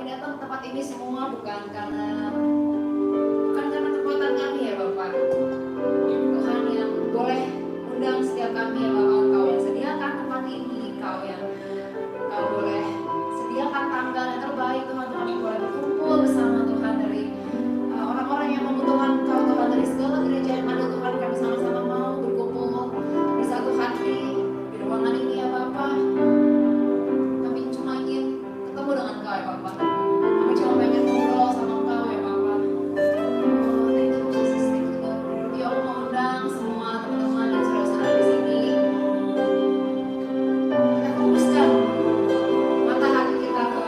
datang ke tempat ini semua bukan karena kekuatan kami ya Bapak. Tuhan yang boleh undang setiap kami ya Bapak, Engkau yang sediakan tempat ini, Engkau boleh sediakan tanggal yang terbaik Tuhan, kami boleh berkumpul bersama Tuhan dari orang-orang yang membutuhkan Engkau Tuhan, dari segala gereja yang ada Tuhan, kami sama-sama mau berkumpul di satu hati di ruangan ini ya Bapak. Kami cuma ingin ketemu dengan Engkau ya Bapak. Kami cuma pengen ngobrol sama Engkau ya Bapak. Oh, thank you Jesus, thank you Lord. Ya Allah, undang semua teman-teman dan saudara-saudara di sini. Kita fokuskan mata hati kita ke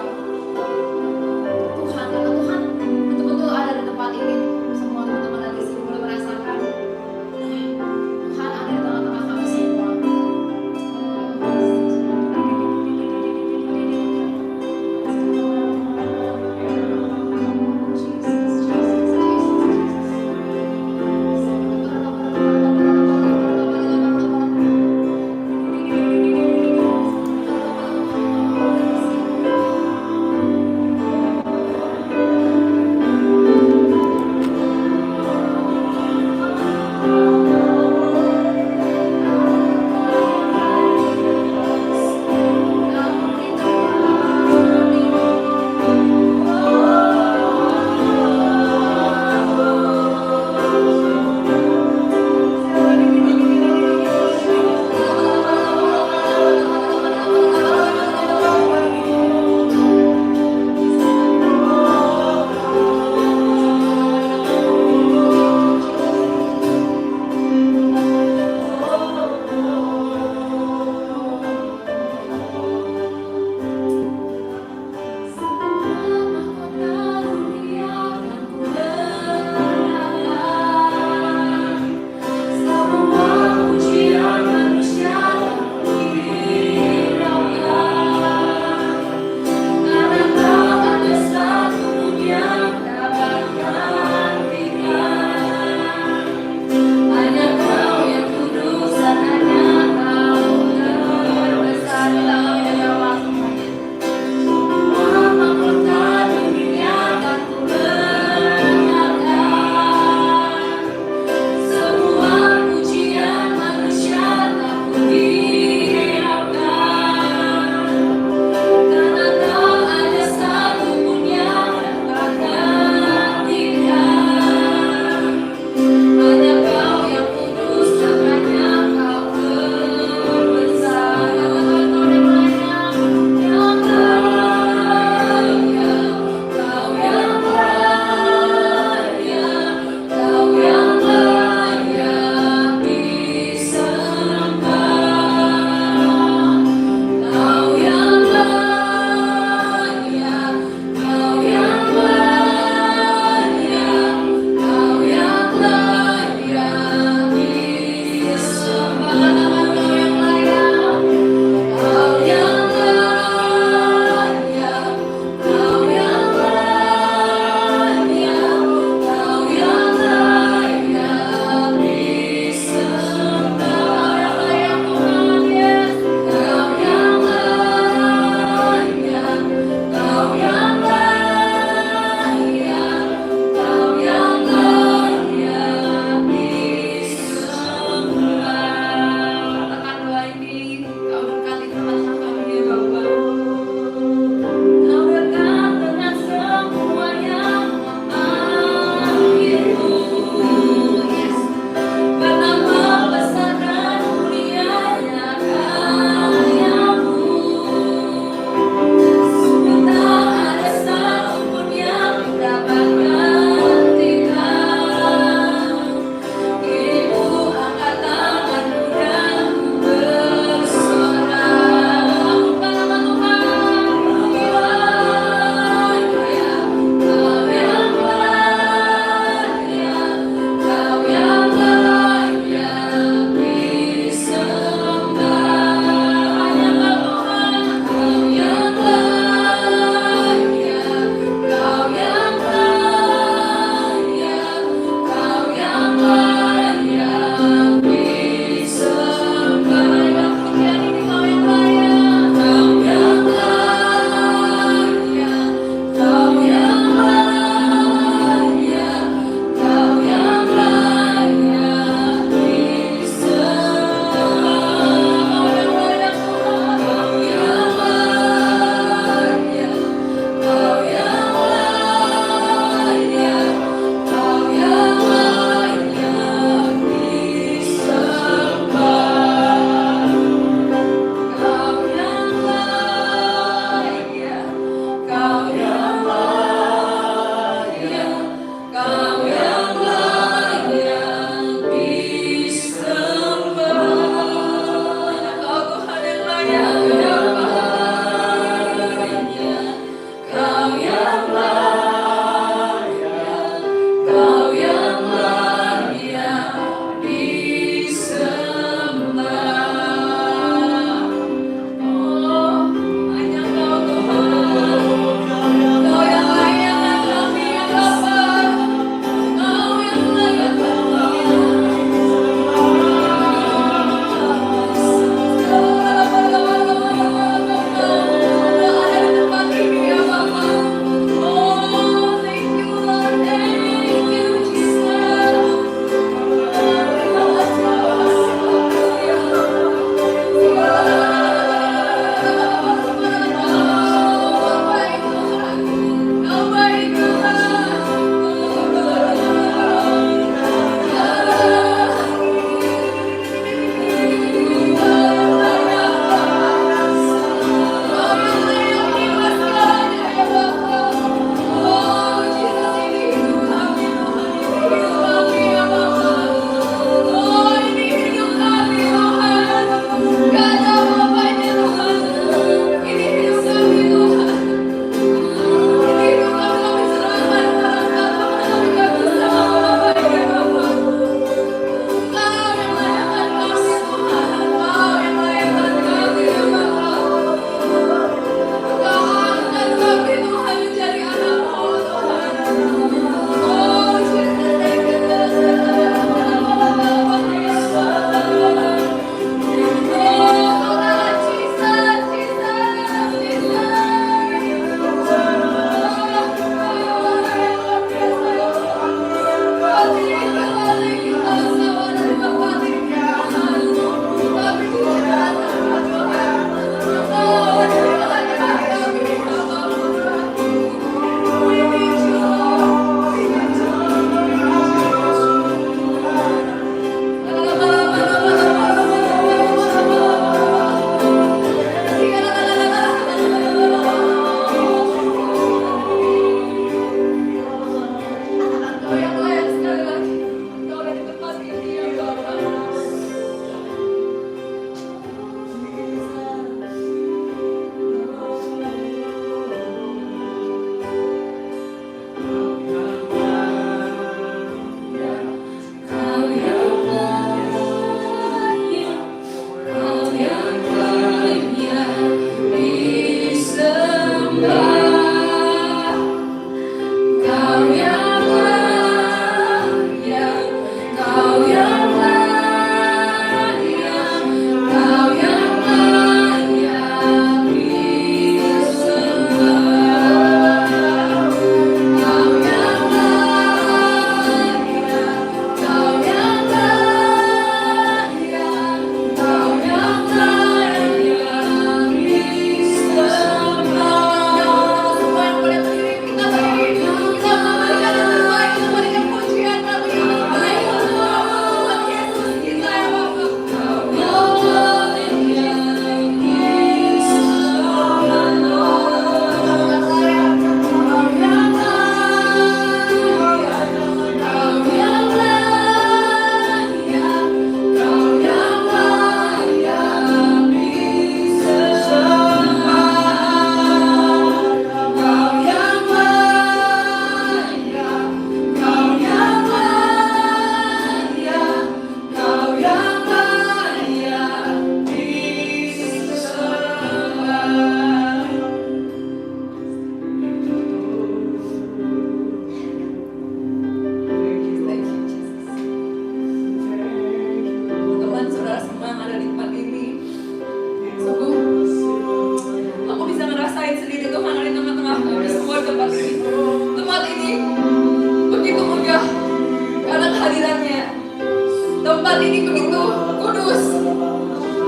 tempat ini begitu kudus.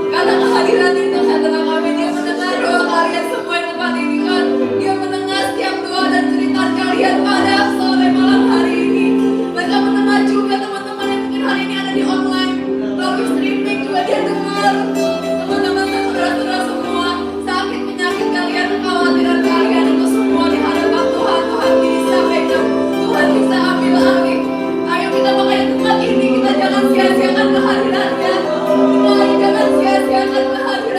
Karena kehadiran di tengah-tengah kami, Dia mendengar doa kalian semua di tempat ini kan. Dia mendengar setiap doa dan cerita kalian pada sore malam hari ini. Mereka mendengar juga teman-teman yang mungkin hari ini ada di online, melalui streaming juga Dia dengar. Teman-teman dan saudara-saudara semua, sakit penyakit kalian, kekhawatiran kalian itu semua di hadapan Tuhan. Tuhan bisa pegang, Tuhan bisa ambil alih. Ayo kita pakai tempat ini, kita jangan sia-siakan kehadirannya. Mari jangan sia-siakan kehadiran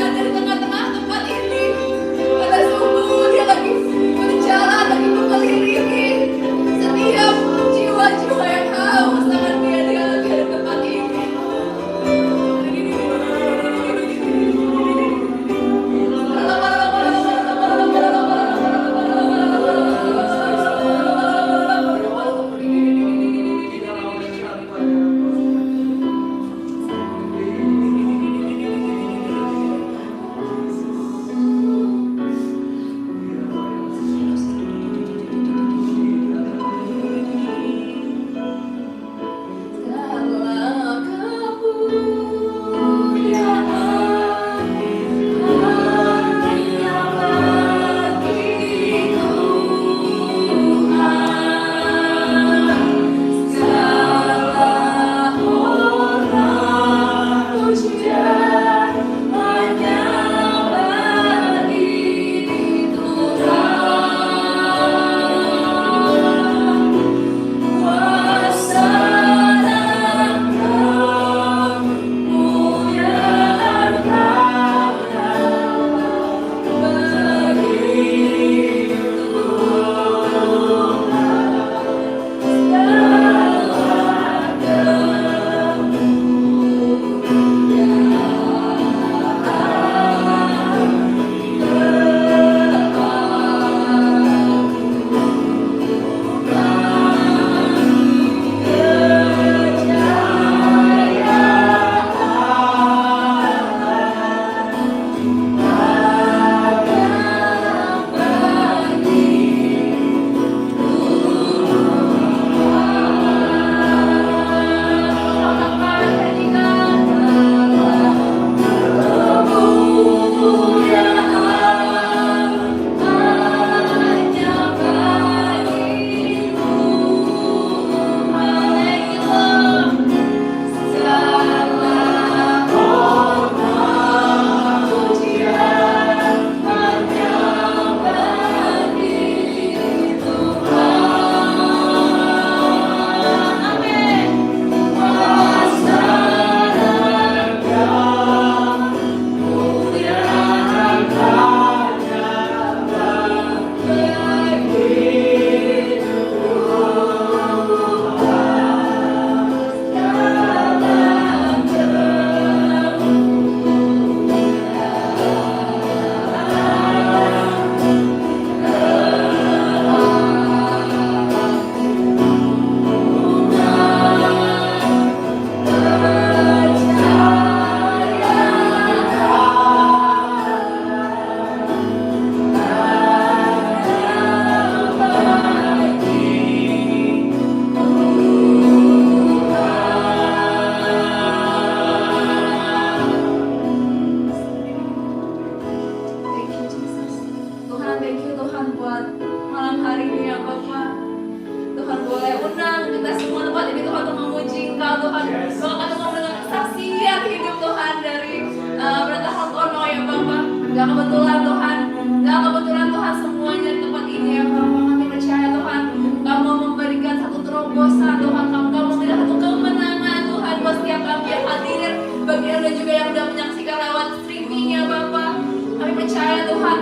kita semua tempat ini Tuhan untuk memuji Engkau Tuhan. Bahkan Tuhan dengan kesaksian hidup Tuhan dari Pendeta Hartono ya Bapak. Gak kebetulan Tuhan, gak kebetulan Tuhan semuanya di tempat ini ya Bapak. Kami percaya Tuhan, Kau mau memberikan satu terobosan Tuhan, Kau mau memberikan satu kemenangan Tuhan buat setiap kami yang hadir, bagi Anda juga yang sudah menyaksikan lewat streaming ya Bapak. Kami percaya Tuhan,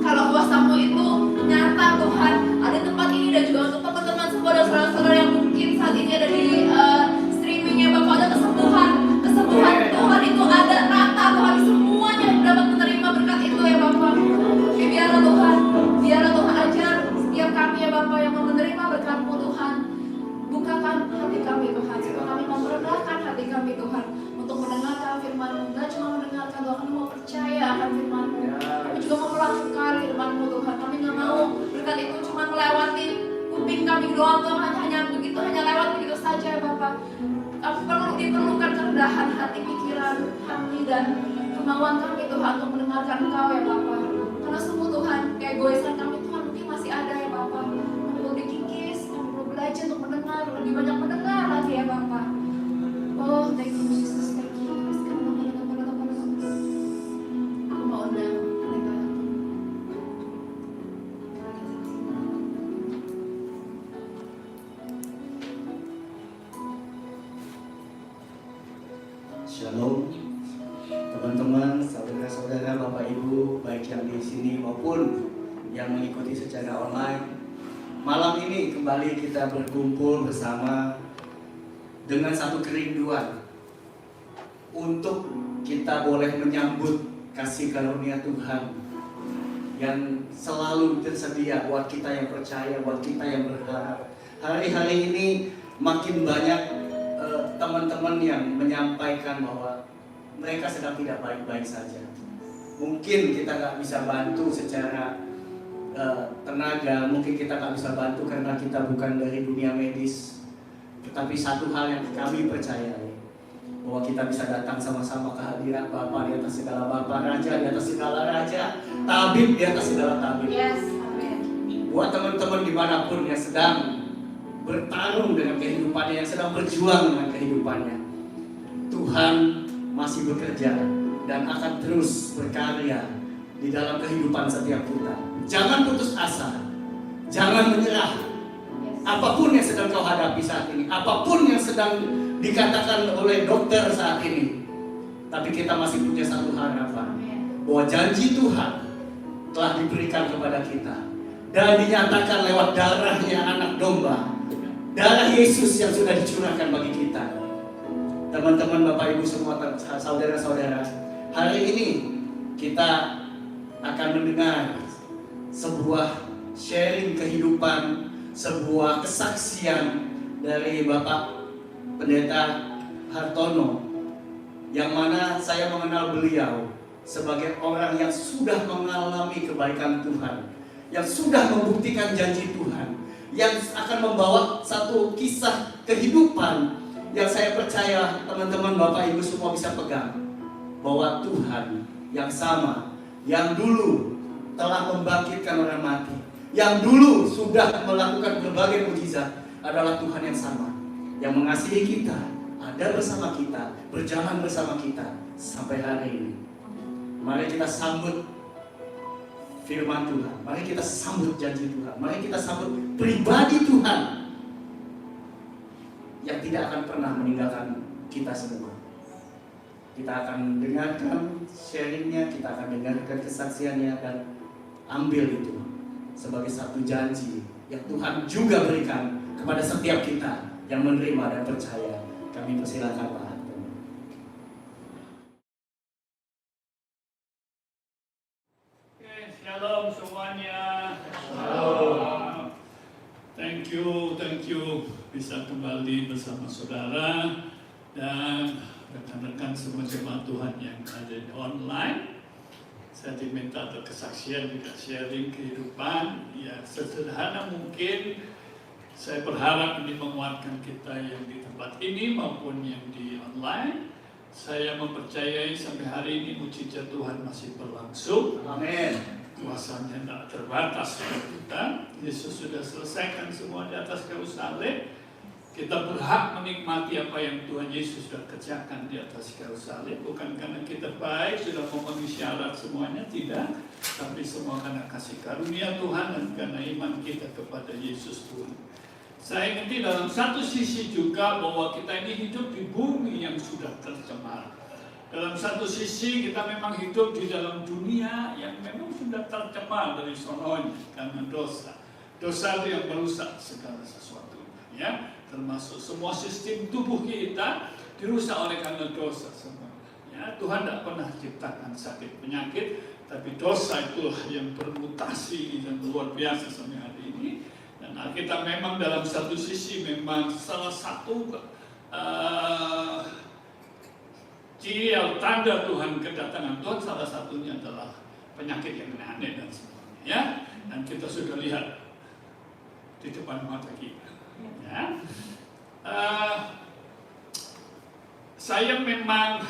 kalau kuasa-Mu itu nyata Tuhan, ada di tempat ini dan juga untuk teman-teman semua dan saudara-saudara yang mungkin saat ini ada di streaming ya Bapak, ada kesembuhan Tuhan itu ada rata Tuhan, semuanya dapat menerima berkat itu ya Bapak. Biarlah Tuhan ajar setiap kami ya Bapak yang mau menerima berkat-Mu Tuhan. Bukakan hati kami Tuhan, supaya kami mau merendahkan hati kami Tuhan untuk mendengarkan firman-Mu. Gak cuma mendengarkan Tuhan, kami mau percaya akan firman-Mu. Kami juga mau melakukan firman-Mu Tuhan. Kami gak mau berkat itu cuma melewati kuping kami doang Tuhan, hanya begitu, hanya lewat begitu saja ya Bapak. Diperlukan kerendahan hati, pikiran kami dan kemauan kami Tuhan untuk mendengarkan Engkau ya Bapak. Karena semua Tuhan, keegoisan kami Tuhan mungkin masih ada ya Bapak. Kami perlu dikikis, kami perlu belajar untuk mendengar, lebih banyak mendengar lagi ya Bapak. Oh, thank you Jesus, thank you. Aku mau undang mereka. Shalom, teman-teman, saudara-saudara, Bapak Ibu, baik yang di sini maupun yang mengikuti secara online. Malam ini kembali kita berkumpul bersama dengan satu kerinduan untuk kita boleh menyambut kasih karunia Tuhan yang selalu tersedia buat kita yang percaya, buat kita yang berharap. Hari-hari ini makin banyak teman-teman yang menyampaikan bahwa mereka sedang tidak baik-baik saja. Mungkin kita nggak bisa bantu secara tenaga, mungkin kita nggak bisa bantu karena kita bukan dari dunia medis. Tetapi satu hal yang kami percayai, bahwa kita bisa datang sama-sama ke hadirat Bapa di atas segala Bapa, Raja di atas segala Raja, Tabib di atas segala Tabib. Yes, amin. Buat teman-teman dimanapun yang sedang bertarung dengan kehidupannya, yang sedang berjuang dengan kehidupannya, Tuhan masih bekerja dan akan terus berkarya di dalam kehidupan setiap kita. Jangan putus asa, jangan menyerah. Apapun yang sedang kau hadapi saat ini, apapun yang sedang dikatakan oleh dokter saat ini, tapi kita masih punya satu harapan, bahwa janji Tuhan telah diberikan kepada kita dan dinyatakan lewat darahnya anak domba, darah Yesus yang sudah dicurahkan bagi kita. Teman-teman, Bapak Ibu semua, saudara-saudara, hari ini kita akan mendengar sebuah sharing kehidupan, sebuah kesaksian dari Bapak Pendeta Hartono, yang mana saya mengenal beliau sebagai orang yang sudah mengalami kebaikan Tuhan, yang sudah membuktikan janji Tuhan, yang akan membawa satu kisah kehidupan yang saya percaya teman-teman, Bapak Ibu semua bisa pegang, bahwa Tuhan yang sama, yang dulu telah membangkitkan orang mati, yang dulu sudah melakukan berbagai mukjizat, adalah Tuhan yang sama, yang mengasihi kita, ada bersama kita, berjalan bersama kita sampai hari ini. Mari kita sambut firman Tuhan, mari kita sambut janji Tuhan, mari kita sambut pribadi Tuhan yang tidak akan pernah meninggalkan kita semua. Kita akan dengarkan sharingnya, kita akan dengarkan kesaksiannya, dan ambil itu sebagai satu janji yang Tuhan juga berikan kepada setiap kita yang menerima dan percaya. Kami persilakan Pak. Shalom semuanya. Shalom. Thank you bisa kembali bersama saudara dan rekan-rekan semua jemaat Tuhan yang ada di online. Saya diminta untuk kesaksian juga, sharing kehidupan ya sederhana mungkin. Saya berharap ini menguatkan kita yang di tempat ini maupun yang di online. Saya mempercayai sampai hari ini mujizat Tuhan masih berlangsung. Amin. Kuasanya tidak terbatas untuk kita. Yesus sudah selesaikan semua di atas kayu salib. Kita berhak menikmati apa yang Tuhan Yesus sudah kerjakan di atas kayu salib, bukan karena kita baik, sudah memenuhi syarat semuanya, tidak, tapi semua karena kasih karunia Tuhan dan karena iman kita kepada Yesus Tuhan. Saya ngerti dalam satu sisi juga bahwa kita ini hidup di bumi yang sudah tercemar. Dalam satu sisi kita memang hidup di dalam dunia yang memang sudah tercemar dari sononya karena dosa. Dosa itu yang merusak segala sesuatunya, ya. Termasuk semua sistem tubuh kita dirusak oleh karena dosa semua. Ya, Tuhan tidak pernah ciptakan sakit penyakit, tapi dosa itulah yang bermutasi dan luar biasa sampai hari ini. Dan kita memang dalam satu sisi memang salah satu ciri atau tanda Tuhan, kedatangan Tuhan salah satunya adalah penyakit yang aneh dan sebagainya. Ya, dan kita sudah lihat di depan mata kita. Ya. Saya memang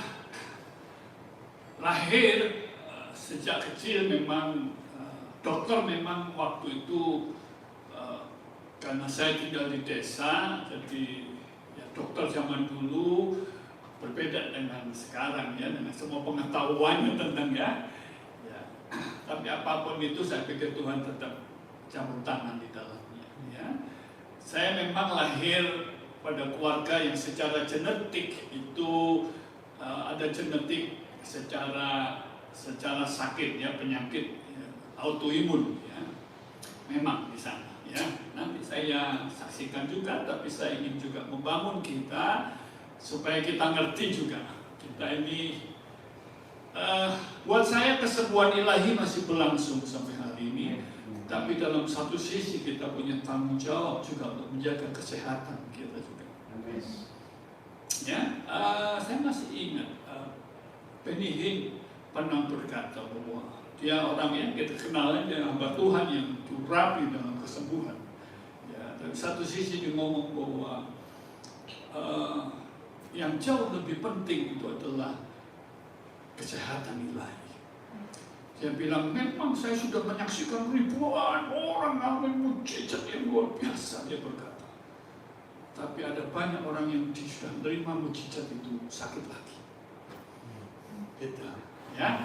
lahir sejak kecil memang dokter memang waktu itu karena saya tinggal di desa, jadi ya, dokter zaman dulu berbeda dengan sekarang ya, dengan semua pengetahuannya tentang ya. Tapi apapun itu saya pikir Tuhan tetap campur tangan di dalamnya. Ya. Saya memang lahir pada keluarga yang secara genetik itu ada genetik secara sakit ya, penyakit ya, autoimun ya. Memang di sana ya. Nanti saya saksikan juga, tapi saya ingin juga membangun kita supaya kita ngerti juga kita ini buat saya kesembuhan ilahi masih berlangsung sampai hari ini. Tapi dalam satu sisi kita punya tanggung jawab juga untuk menjaga kesehatan kita juga. Ya, saya masih ingat Benny Hinn pernah berkata bahwa dia orang yang kita kenal, dia hamba Tuhan yang rapi dalam kesembuhan. Ya, dari satu sisi dia ngomong bahwa yang jauh lebih penting itu adalah kesehatan ilahi. Dia bilang, memang saya sudah menyaksikan ribuan orang mengalami mujizat yang luar biasa, dia berkata. Tapi ada banyak orang yang sudah menerima mujizat itu sakit lagi. Gitu. Ya,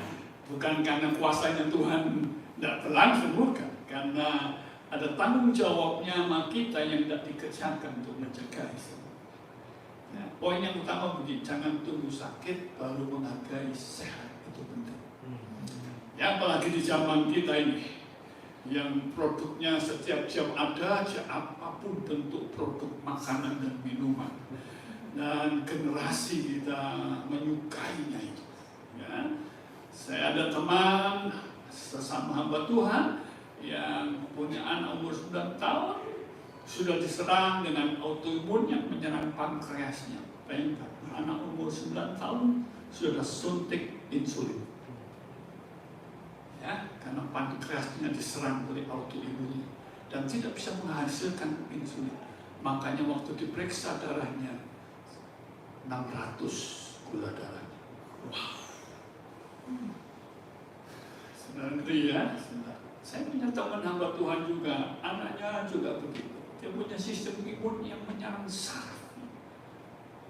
bukan karena kuasanya Tuhan tidak berlangsung, bukan. Karena ada tanggung jawabnya sama kita yang tidak dikerjakan untuk menjaga itu. Ya, poin yang utama begini, jangan tunggu sakit baru menghargai sehat, itu penting. Ya, apalagi di zaman kita ini yang produknya setiap jam ada aja, apapun bentuk produk makanan dan minuman, dan generasi kita menyukainya itu. Ya, saya ada teman sesama hamba Tuhan yang punya anak umur 9 tahun sudah diserang dengan autoimun yang menyerang pankreasnya. Bayangkan, anak umur 9 tahun sudah suntik insulin. Ya, karena pankreasnya diserang oleh autoimun dan tidak bisa menghasilkan insulin. Makanya waktu diperiksa darahnya 600 gula darahnya. Wow. Sebenarnya ya, saya punya teman hamba Tuhan juga, anaknya juga begitu. Dia punya sistem imun yang menyerang saraf.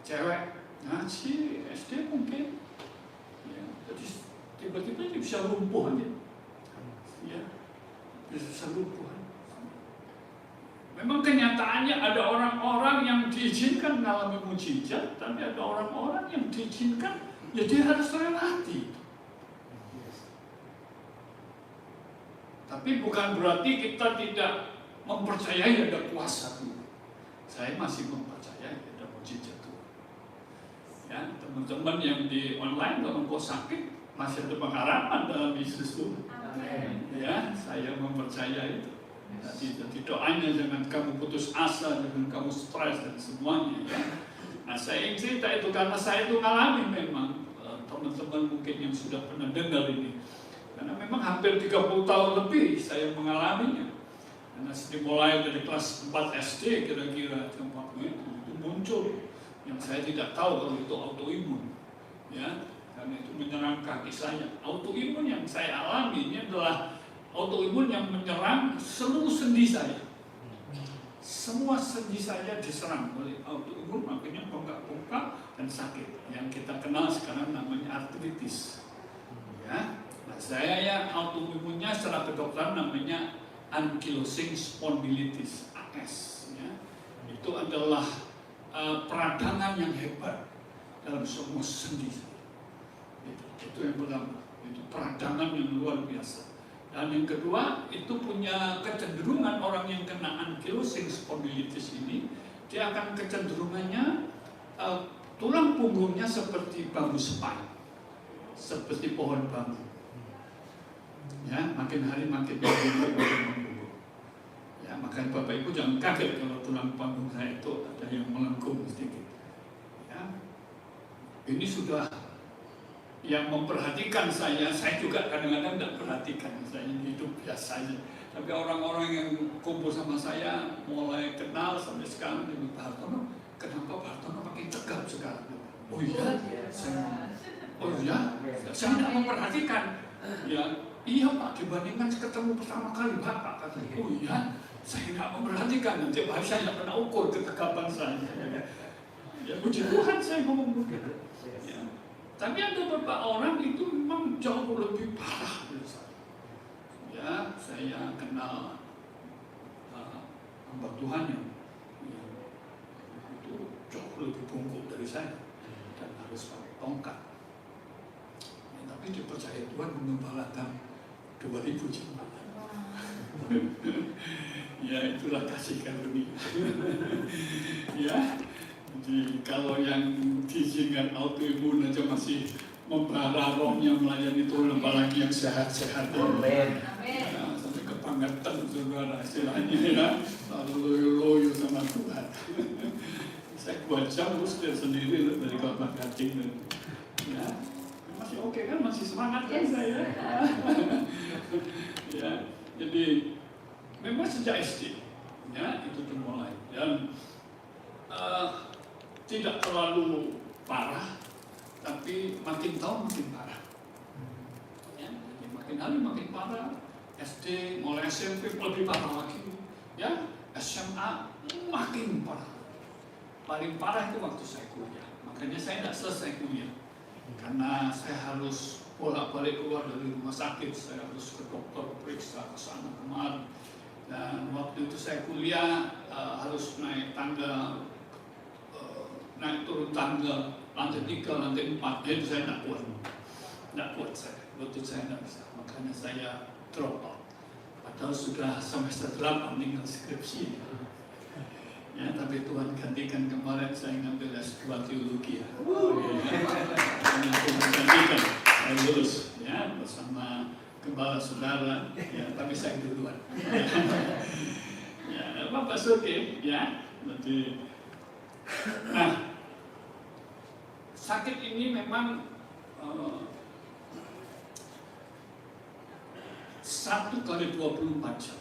Cewek, ngaji SD mungkin, ya, jadi tiba-tiba dia bisa lumpuh aja. Ya, bisa lumpuh. Memang kenyataannya ada orang-orang yang diizinkan mengalami mujizat, tapi ada orang-orang yang diizinkan, ya dia harus relati. Tapi bukan berarti kita tidak mempercayai ada kuasa Tuhan. Saya masih mempercayai ada mujizat Tuhan. Ya, teman-teman yang di online kalau kau sakit masih ada pengharapan dalam Yesus Tuhan. Ya, saya mempercayai itu. Jadi doanya jangan kamu putus asa, jangan kamu stres dan semuanya. Ya. Nah, saya ingin cerita itu karena saya itu ngalami memang teman-teman mungkin yang sudah pernah dengar ini. Karena memang hampir 30 tahun lebih saya mengalaminya. Karena dimulai dari kelas 4 SD kira-kira waktu itu muncul yang saya tidak tahu kalau itu autoimun. Ya, karena itu menyerang kaki saya. Autoimun yang saya alami ini adalah autoimun yang menyerang seluruh sendi saya. semua sendi saya diserang oleh autoimun, makanya bengkak-bengkak dan sakit. Yang kita kenal sekarang namanya artritis. Ya, nah saya ya autoimunnya secara kedokteran namanya ankylosing spondylitis (AS). Ya. Itu adalah peradangan yang hebat dalam semua sendi. Itu yang pertama, itu peradangan yang luar biasa. Dan yang kedua, itu punya kecenderungan orang yang kena ankylosing spondylitis ini, dia akan kecenderungannya tulang punggungnya seperti bambu sepai, seperti pohon bambu. Ya, makin hari makin punggung. Ya, makanya Bapak Ibu jangan kaget kalau tulang punggung saya itu ada yang melengkung sedikit. Ya, ini sudah yang memperhatikan saya juga kadang-kadang tidak perhatikan, saya hidup biasa aja. Tapi orang-orang yang kumpul sama saya mulai kenal sampai sekarang, dia Pak Hartono, kenapa Pak Hartono makin tegap sekarang? Oh iya, saya tidak memperhatikan. Ya, iya Pak, dibandingkan ketemu pertama kali Bapak, katanya. Oh iya, saya tidak memperhatikan, nanti Pak saya tidak pernah ukur ketegapan saya. Ya puji Tuhan saya ngomong begitu. Ya. Tapi ada beberapa orang itu memang jauh lebih parah dari saya. Ya, saya kenal hamba Tuhan yang itu jauh lebih bungkuk dari saya dan harus pakai tongkat. Ya, tapi dipercaya Tuhan mengembalakan 2000 jemaat. Ya, itulah kasih karunia. Ya. Jadi kalau yang diizinkan autoimun aja masih membara rohnya melayani Tuhan, apalagi yang sehat-sehat. Amin. Ya, sampai kebangetan saudara istilahnya ya, lalu loyo-loyo sama Tuhan. Saya 2 jam usir sendiri dari khotbah cacing. Ya, masih oke kan, masih semangat kan saya. Ya, jadi memang sejak SD ya itu dimulai dan tidak terlalu parah, tapi makin tahun makin parah. Ya, jadi makin hari makin parah. SD, mulai SMP lebih parah lagi. Ya, SMA makin parah. Paling parah itu waktu saya kuliah. Makanya saya tidak selesai kuliah, karena saya harus bolak-balik keluar dari rumah sakit. Saya harus ke dokter, periksa ke sana kemari. Dan waktu itu saya kuliah harus naik tangga. Naik turun tangga, lantai 3, lantai 4, itu saya tidak kuat saya, lutut saya tidak bisa, makanya saya drop out. Padahal sudah semester 8 tinggal skripsi. Ya, tapi Tuhan gantikan kemarin saya ngambil S2 teologi ya. Tuhan gantikan, saya lulus ya bersama gembala saudara, ya, tapi saya duluan. Ya, Bapak Surki, ya, nanti. Nah, sakit ini memang 1 kali 24 jam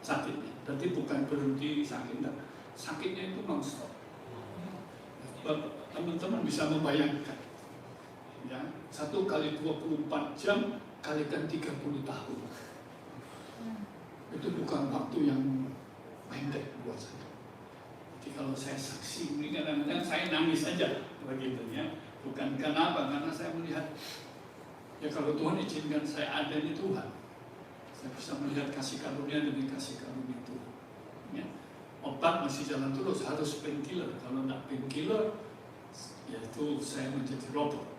sakitnya. Berarti bukan berhenti sakit, enggak. Sakitnya itu non-stop. Teman-teman bisa membayangkan, ya, 1 kali 24 jam kalikan 30 tahun. Itu bukan waktu yang pendek buat saya. Jadi kalau saya saksi ini kadang-kadang saya nangis aja begitu ya. Bukan karena apa? Karena saya melihat ya kalau Tuhan izinkan saya ada di Tuhan, saya bisa melihat kasih karunia demi kasih karunia Tuhan. Ya. Obat masih jalan terus, harus painkiller. Kalau tidak painkiller, ya itu saya menjadi robot.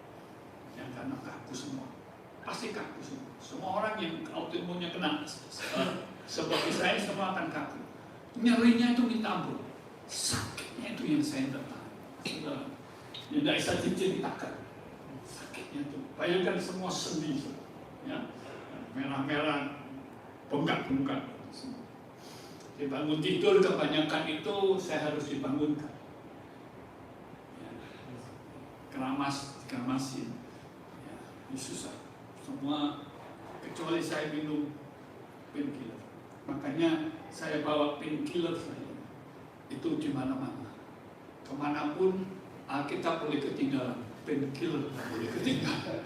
Yang karena kaku semua, pasti kaku semua. Semua orang yang autoimunnya kena seperti saya semua akan kaku. Nyerinya itu minta ampun. Sakitnya itu yang saya tidak tahu. Tidak bisa diceritakan. Sakitnya itu. Bayangkan semua sendi, ya, merah-merah, bengkak-bengkak. Dibangun tidur kebanyakan itu saya harus dibangunkan. Ya. Keramasin, ya, ini susah. Semua kecuali saya minum painkiller. Makanya saya bawa painkiller saya. Itu di mana-mana. Kemanapun Alkitab boleh ketinggalan, painkiller boleh ketinggalan.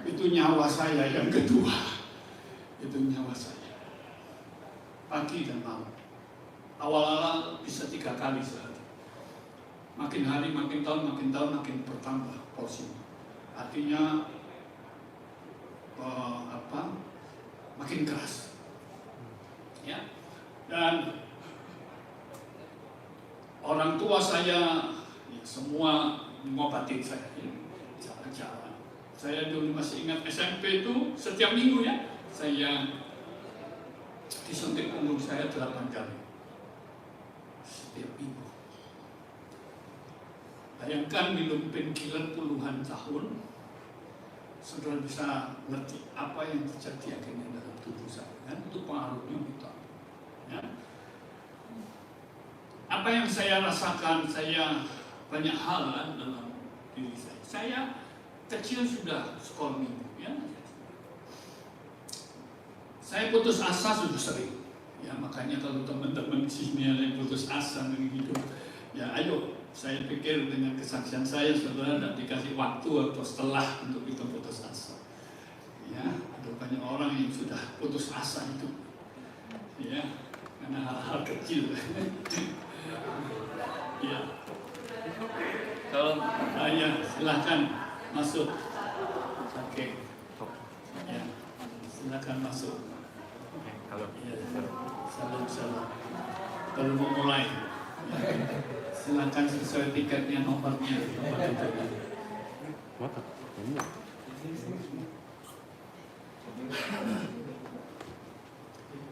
Itu nyawa saya yang kedua. Itu nyawa saya. Pagi dan malam. Awal-awal bisa 3 kali sehari. Makin hari, makin tahun makin bertambah porsinya. Artinya makin keras. Ya. Dan orang tua saya ya, semua mengobati saya, ya, jalan-jalan. Saya dulu masih ingat SMP itu setiap minggu ya, saya disuntik punggung saya 8 kali setiap minggu. Bayangkan minum painkiller puluhan tahun, saudara bisa ngerti apa yang terjadi akhirnya dalam tubuh saya. Dan itu pengaruhnya gitu. Ya. Apa yang saya rasakan, saya banyak hal dalam diri saya. Saya kecil sudah sekolah minggu, ya. Saya putus asa sudah sering. Ya, makanya kalau teman-teman sini ada yang putus asa dengan hidup, ya ayo, saya pikir dengan kesaksian saya, saudara tidak dikasih waktu atau setelah untuk kita putus asa. Ya, ada banyak orang yang sudah putus asa itu, ya, karena hal-hal kecil. Ya. Kalau ya, silahkan masuk. Oke. Ya, silahkan masuk. Ya, salam. Kalau mau mulai, ya, silakan sesuai tiketnya nomornya.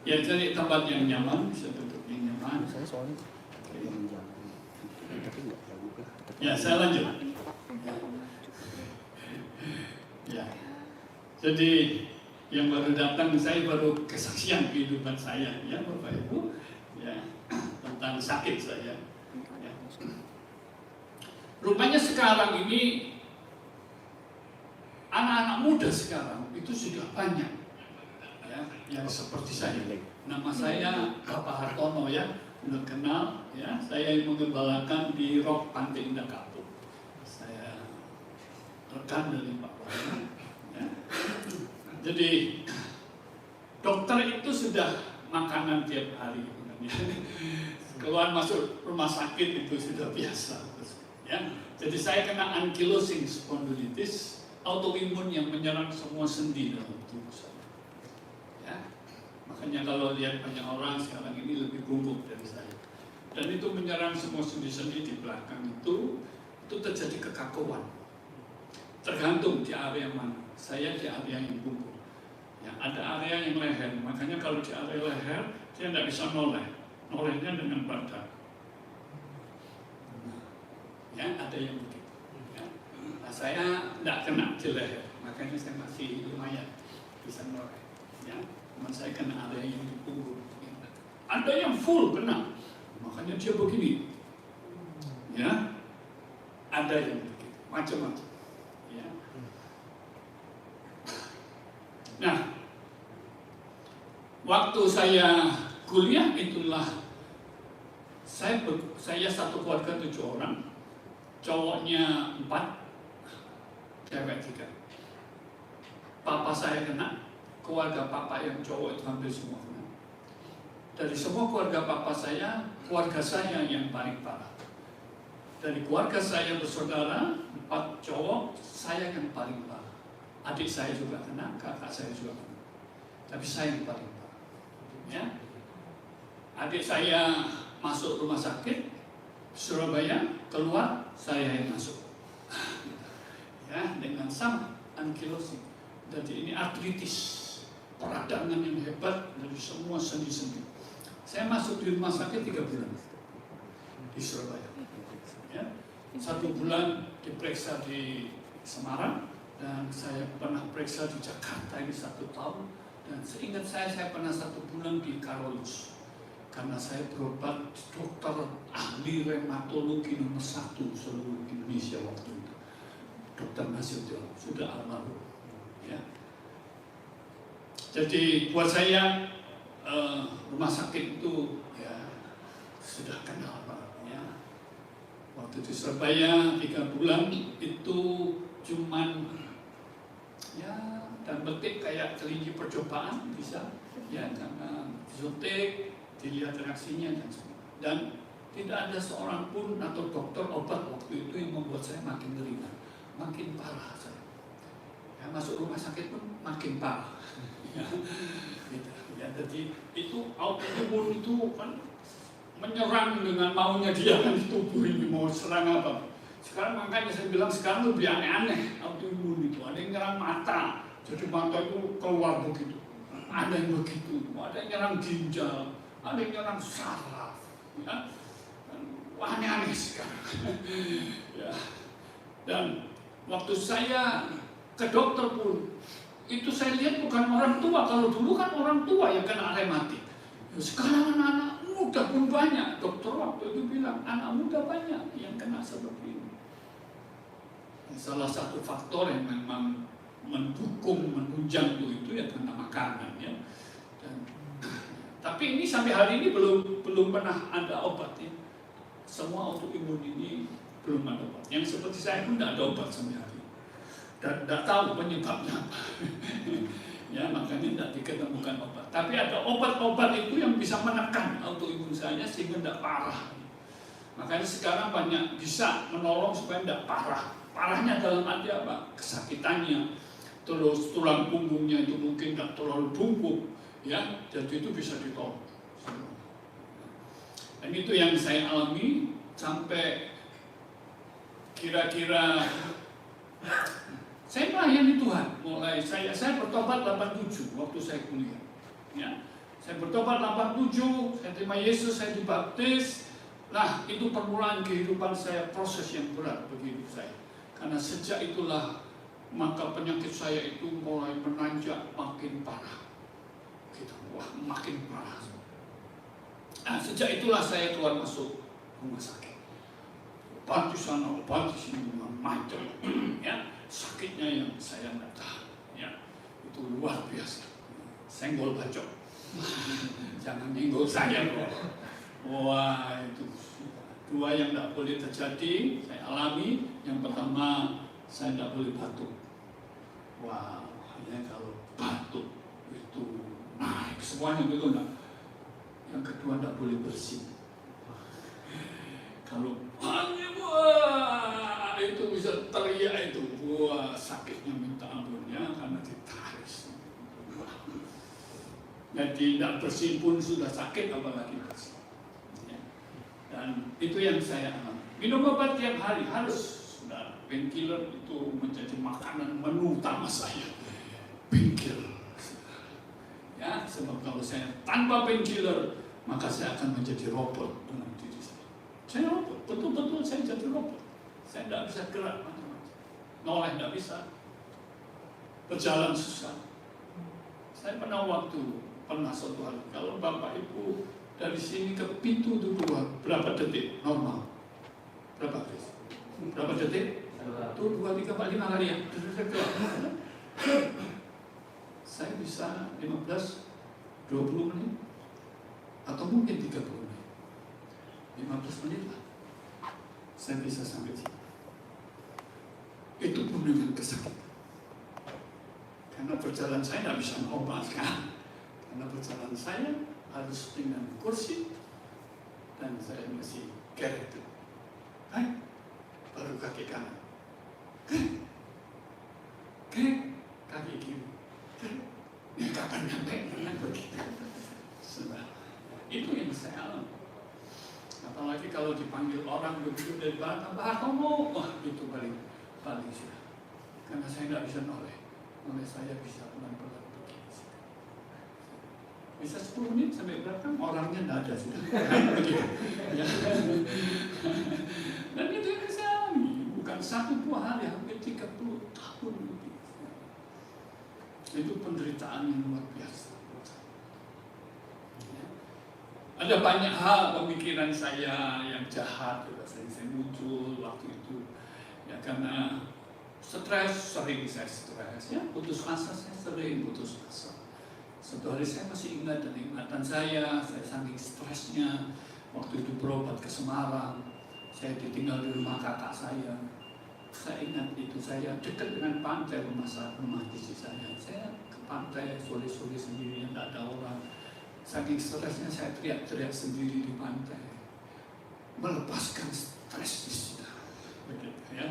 Ya, cari tempat yang nyaman, bisa duduk yang nyaman. Ya, saya lanjut. Ya, jadi yang baru datang, saya baru kesaksian kehidupan saya, ya Bapak Ibu, ya, tentang sakit saya. Ya. Rupanya sekarang ini anak-anak muda sekarang itu sudah banyak, ya, yang seperti saya. Nama saya Bapak Hartono, ya, udah kenal, ya. Saya yang mengembalakan di Rock Pantai Indah Kapuk. Saya rekan dari Pak Wahyu, ya. Jadi dokter itu sudah makanan tiap hari, keluar masuk rumah sakit itu sudah biasa, ya. Jadi saya kena ankylosing spondylitis autoimun yang menyerang semua sendi dalam tubuh saya, ya. Makanya kalau lihat banyak orang sekarang ini lebih gemuk dari saya, dan itu menyerang semua sendi-sendi di belakang itu terjadi kekakuan. Tergantung di area mana. Saya di area yang punggung. Ya, ada area yang leher. Makanya kalau di area leher dia tidak bisa noleh. Nolehnya dengan badan. Ya, ada yang begitu. Ya. Nah, saya tidak kena di leher. Makanya saya masih lumayan bisa noleh. Ya, cuma saya kena area yang di punggung. Ya. Ada yang full kena. Makanya dia begini. Ya, ada yang begitu. Macam-macam. Ya. Nah, waktu saya kuliah itulah saya satu keluarga 7 orang, cowoknya 4, cewek 3. Papa saya kena, keluarga papa yang cowok itu hampir semua kena. Dari semua keluarga papa saya, keluarga saya yang paling parah. Dari keluarga saya bersaudara 4 cowok, saya yang paling parah. Adik saya juga kena, kakak saya juga kena. Tapi saya yang paling parah. Ya. Adik saya masuk rumah sakit Surabaya, keluar, saya yang masuk. Ya, dengan sama ankylosing. Jadi ini artritis, peradangan yang hebat dari semua sendi-sendi. Saya masuk di rumah sakit 3 bulan di Surabaya. Ya. 1 bulan diperiksa di Semarang, dan saya pernah periksa di Jakarta ini 1 tahun, dan seingat saya pernah 1 bulan di Karolus karena saya berobat dokter ahli reumatologi nomor 1 seluruh Indonesia waktu itu, Dr. Nasution, sudah almarhum. Ya. Jadi buat saya rumah sakit itu ya sudah kenal ya. Waktu di Surabaya 3 bulan itu cuman ya dan betik kayak kelinci percobaan bisa ya, karena disuntik, dilihat reaksinya dan sebagainya. Dan tidak ada seorang pun atau dokter obat waktu itu yang membuat saya makin ngeri, makin parah saya. Ya, masuk rumah sakit pun makin parah. Ya, gitu. Ya, jadi itu autoimun itu kan menyerang dengan maunya dia kan di tubuh ini, mau serang apa. Sekarang makanya saya bilang sekarang lebih aneh-aneh autoimun itu. Ada yang nyerang mata, jadi mata itu keluar begitu. Ada yang begitu, ada yang nyerang ginjal, ada yang nyerang saraf. Ya. Aneh-aneh sekarang. Ya. Dan waktu saya ke dokter pun, itu saya lihat bukan orang tua. Kalau dulu kan orang tua yang kena rematik. Sekarang anak-anak muda pun banyak. Dokter waktu itu bilang anak muda banyak yang kena seperti ini. Salah satu faktor yang memang mendukung, menunjang itu ya karena makanan ya. Dan, tapi ini sampai hari ini belum pernah ada obatnya. Semua autoimun ini belum ada obat. Yang seperti saya pun tidak ada obat sampai hari ini. Dan tidak tahu penyebabnya apa. Ya, makanya tidak diketemukan obat. Tapi ada obat-obat itu yang bisa menekan autoimun saya sehingga tidak parah. Makanya sekarang banyak bisa menolong supaya tidak parah. Parahnya dalam arti apa? Kesakitannya. Terus tulang punggungnya itu mungkin tidak terlalu bungkuk. Ya, jadi itu bisa ditolong. Dan itu yang saya alami sampai kira-kira saya melayani Tuhan. Mulai saya bertobat 87 waktu saya kuliah. Ya, saya bertobat 87, saya terima Yesus, saya dibaptis. Nah, itu permulaan kehidupan saya, proses yang berat bagi hidup saya. Karena sejak itulah maka penyakit saya itu mulai menanjak makin parah. Gitu, wah makin parah. Nah, sejak itulah saya keluar masuk rumah sakit. Obat di sana, obat di sini, macam ya, sakitnya yang saya nggak tahan. Ya, itu luar biasa. Senggol bacok. Jangan nyenggol saya. Wah, itu dua yang tidak boleh terjadi, saya alami. Yang pertama, saya tidak boleh batuk. Wah, ya kalau batuk itu naik semuanya gitu enggak. Yang kedua tidak boleh bersin. Kalau wah itu bisa teriak itu, wah sakitnya minta ampun ya karena ditarik. Jadi tidak bersin pun sudah sakit apalagi bersin. Ya. Dan itu yang saya alami. Minum obat tiap hari harus. Sudah painkiller itu menjadi makanan menu utama saya. Painkiller. Ya, sebab kalau saya tanpa painkiller maka saya akan menjadi robot dengan diri saya. Saya robot, betul-betul saya jadi robot. Saya tidak bisa gerak macam-macam. Noleh tidak bisa. Berjalan susah. Saya pernah suatu hari, kalau Bapak Ibu dari sini ke pintu itu keluar, berapa detik normal? Berapa Chris? Berapa detik? 2, 3, 4, 5 kali ya. Saya bisa 15, 20 menit atau mungkin 30 menit. 15 menit lah. Saya bisa sampai sini. Itu pun dengan kesakitan. Karena perjalanan saya tidak bisa normal sekarang. Karena perjalanan saya harus dengan kursi dan saya masih geret itu. Baru kaki kanan. Kaki kiri. Ya kapan nyampe? Begitu. Itu yang saya alami. Apalagi kalau dipanggil orang begitu dari belakang, Pak Hartono, wah itu paling sudah. Karena saya tidak bisa noleh saya bisa pelan-pelan begini. Bisa 10 menit sampai belakang, orangnya tidak ada sudah. Begitu. Ya. Dan itu yang saya alami, bukan 1-2 hari, hampir 30 tahun lebih. Itu penderitaan yang luar biasa. Ya. Ada banyak hal pemikiran saya yang jahat, saya muncul waktu itu. Ya karena sering saya stres, ya putus asa, saya sering putus asa. Suatu hari saya masih ingat dan ingatan saya saking stresnya waktu itu berobat ke Semarang, saya ditinggal di rumah kakak saya. Saya ingat itu, saya dekat dengan pantai rumah istri saya ke pantai sore-sore sendiri, tidak ada orang. Saking stresnya saya teriak-teriak sendiri di pantai. melepaskan stres di saudara. Begitu ya.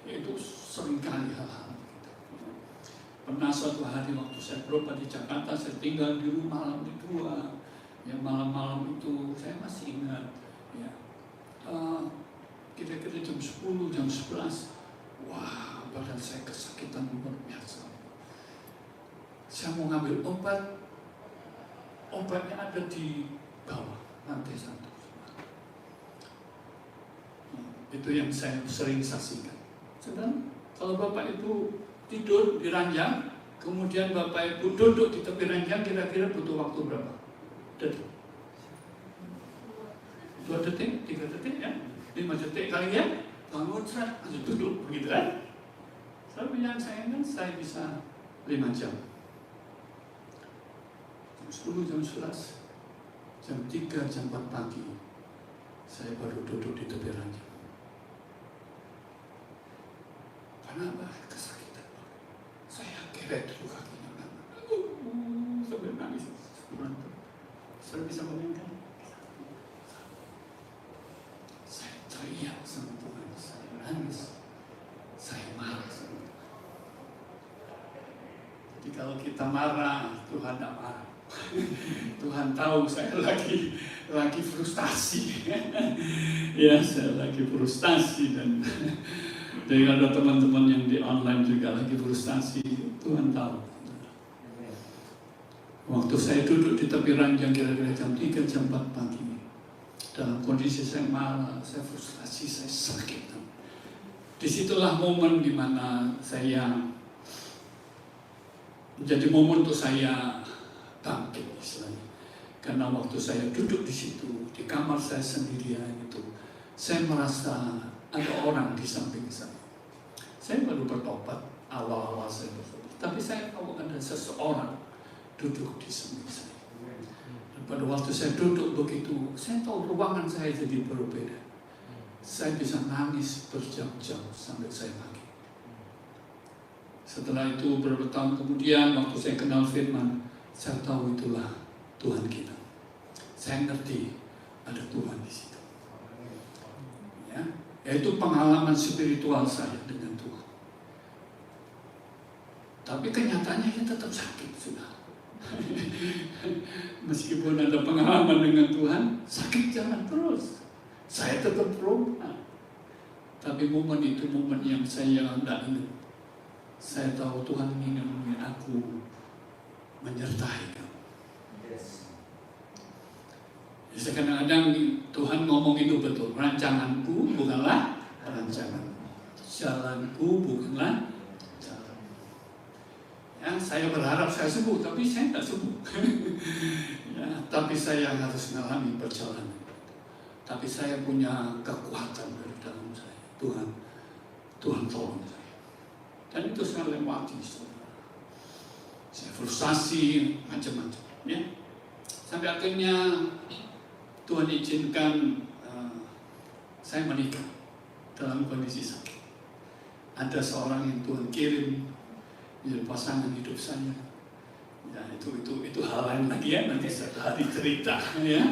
Itu seringkali hal-hal begitu. Pernah suatu hari waktu saya berobat di Jakarta, saya tinggal di rumah lantai 2. Ya, malam-malam itu saya masih ingat ya. Kira-kira jam 10, jam 11. Wah, badan saya kesakitan luar biasa. Saya mau ngambil obat, obatnya ada di bawah lantai 1. Itu yang saya sering saksikan. Sedang kalau Bapak itu tidur di ranjang, kemudian Bapak Ibu duduk di tepi ranjang, kira-kira butuh waktu berapa? Detik. 2 detik, 3 detik ya, 5 detik kali ya, bangun serat, langsung duduk, begitu kan? Tapi yang saya kan saya bisa 5 jam. Jam 10, jam 11, jam 3, jam 4 pagi, saya baru duduk di tepi ranjang. Kenapa? Kesakitan. Saya keret dulu kakinya. Sampai nangis. Saya bisa bayangkan. Saya teriak sama Tuhan. Saya nangis. Saya marah sama Tuhan. Jadi kalau kita marah, Tuhan tidak marah. Tuhan tahu saya lagi frustasi. Ya, saya lagi frustasi dan jadi ada teman-teman yang di online juga lagi frustasi, Tuhan tahu. Waktu saya duduk di tepi ranjang kira-kira jam 3, jam 4 pagi, dalam kondisi saya marah, saya frustasi, saya sakit. Disitulah momen di mana saya menjadi momen untuk saya bangkit istilahnya. Karena waktu saya duduk di situ, di kamar saya sendirian itu, saya merasa ada orang di samping saya. Saya baru bertobat, awal-awal saya bertobat. Tapi saya tahu ada seseorang duduk di samping saya. Dan pada waktu saya duduk begitu, saya tahu ruangan saya jadi berbeda. Saya bisa nangis berjam-jam sampai saya pagi. Setelah itu beberapa tahun kemudian, waktu saya kenal firman, saya tahu itulah Tuhan kita. Saya ngerti ada Tuhan di situ. Ya, yaitu pengalaman spiritual saya dengan Tuhan. Tapi kenyataannya ya tetap sakit sudah. Meskipun ada pengalaman dengan Tuhan, sakit jalan terus. Saya tetap berubah. Tapi momen itu momen yang saya tidak ingat. Saya tahu Tuhan ingin aku menyertai kamu. Jadi kadang-kadang Tuhan ngomong itu betul. Rancanganku bukanlah rancanganmu. Jalanku bukanlah jalanmu. Ya, saya berharap saya sembuh, tapi saya tidak sembuh. Ya, tapi saya harus mengalami perjalanan. Tapi saya punya kekuatan dari dalam saya. Tuhan tolong saya. Dan itu saya lewati. Saya frustasi macam-macam. Ya. Sampai akhirnya Tuhan izinkan saya menikah dalam kondisi sakit. Ada seorang yang Tuhan kirim menjadi pasangan hidup saya. Ya, itu hal lain lagi ya, nanti satu hari cerita ya.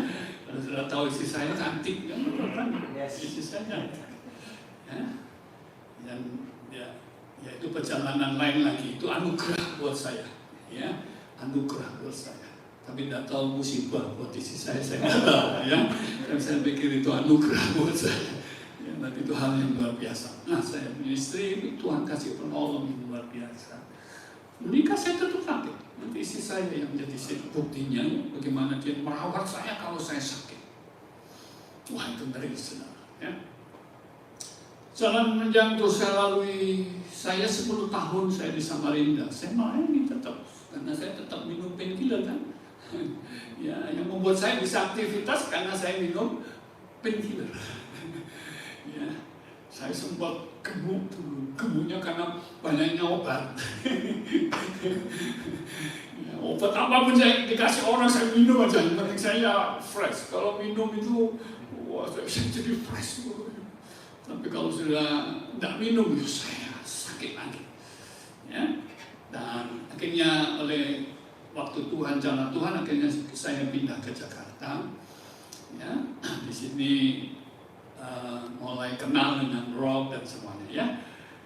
Kalau sudah tahu istri saya cantik kan, istri saya cantik. Ya. Dan ya itu perjalanan lain lagi, itu anugerah buat saya. Ya, anugerah buat saya. Tapi tidak tahu musibah buat istri saya nggak tahu ya. Dan saya pikir itu anugerah buat saya. Ya, nanti itu hal yang luar biasa. Nah, saya punya istri, Tuhan kasih penolong yang luar biasa. Menikah saya tetap sakit. Nanti istri saya yang menjadi buktinya bagaimana dia merawat saya kalau saya sakit. Wah, itu ngeri saudara. Ya. Jalan panjang terus saya lalui. Saya 10 tahun saya di Samarinda. Saya melayani tetap karena saya tetap minum painkiller kan. Ya, yang membuat saya bisa aktivitas karena saya minum painkiller. Ya, saya sempat gemuk dulu, gemuknya karena banyaknya obat. Ya, obat apapun saya dikasih orang saya minum aja, yang penting saya fresh. Kalau minum itu, wah saya jadi fresh. Tapi kalau sudah tidak minum, saya sakit lagi. Ya, dan akhirnya oleh waktu Tuhan, jalan Tuhan, akhirnya saya pindah ke Jakarta. Ya, di sini mulai kenal dengan Rob dan semuanya ya.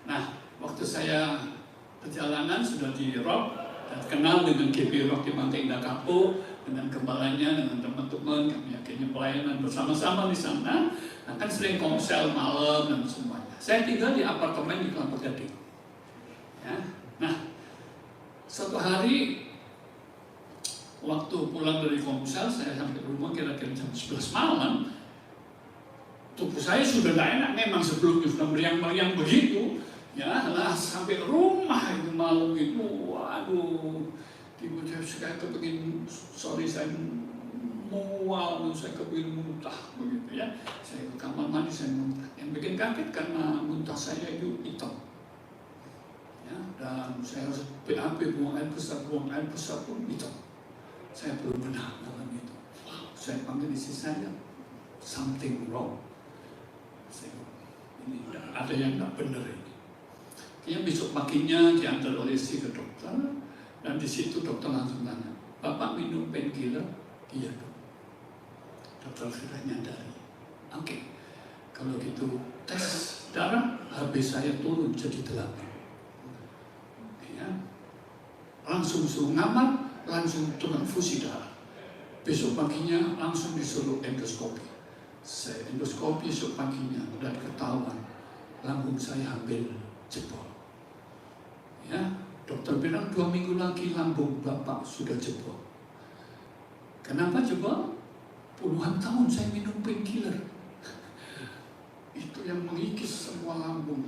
Nah, waktu saya perjalanan sudah di Rob dan kenal dengan GP Rob di Pantai Indah Kapuk, dengan gembalanya, dengan teman-teman, kami akhirnya pelayanan bersama-sama di sana. Nah, kan sering konsel malam dan semuanya. Saya tinggal di apartemen di Kelapa Gading. Ya. Nah, suatu hari waktu pulang dari konsel, saya sampai rumah kira-kira jam 11 malam. Tubuh saya sudah tidak enak, memang sebelumnya sudah meriang-meriang begitu. Ya, lah sampai rumah itu malam itu, waduh, tiba-tiba saya kepingin, saya mual, saya kepingin muntah begitu ya. Saya ke kamar mandi, saya muntah. Yang bikin kaget karena muntah saya itu hitam. Ya, dan saya harus BAB, buang air besar pun hitam. Saya belum benar dalam itu. Saya panggil istri saya, something wrong. Saya, ini ada yang tidak benar ini. Kayaknya besok paginya diantar oleh istri ke dokter, dan di situ dokter langsung tanya, Bapak minum painkiller? Iya dok. Dokter sudah nyadari. Oke, kalau gitu tes darah, HB saya turun jadi 8. Ya. Langsung suruh ngamar, langsung transfusi darah. Besok paginya langsung disuruh endoskopi. Saya endoskopi besok paginya dan ketahuan lambung saya hampir jebol. Ya, dokter bilang 2 minggu lagi lambung Bapak sudah jebol. Kenapa jebol? Puluhan tahun saya minum painkiller. Itu yang mengikis semua lambung.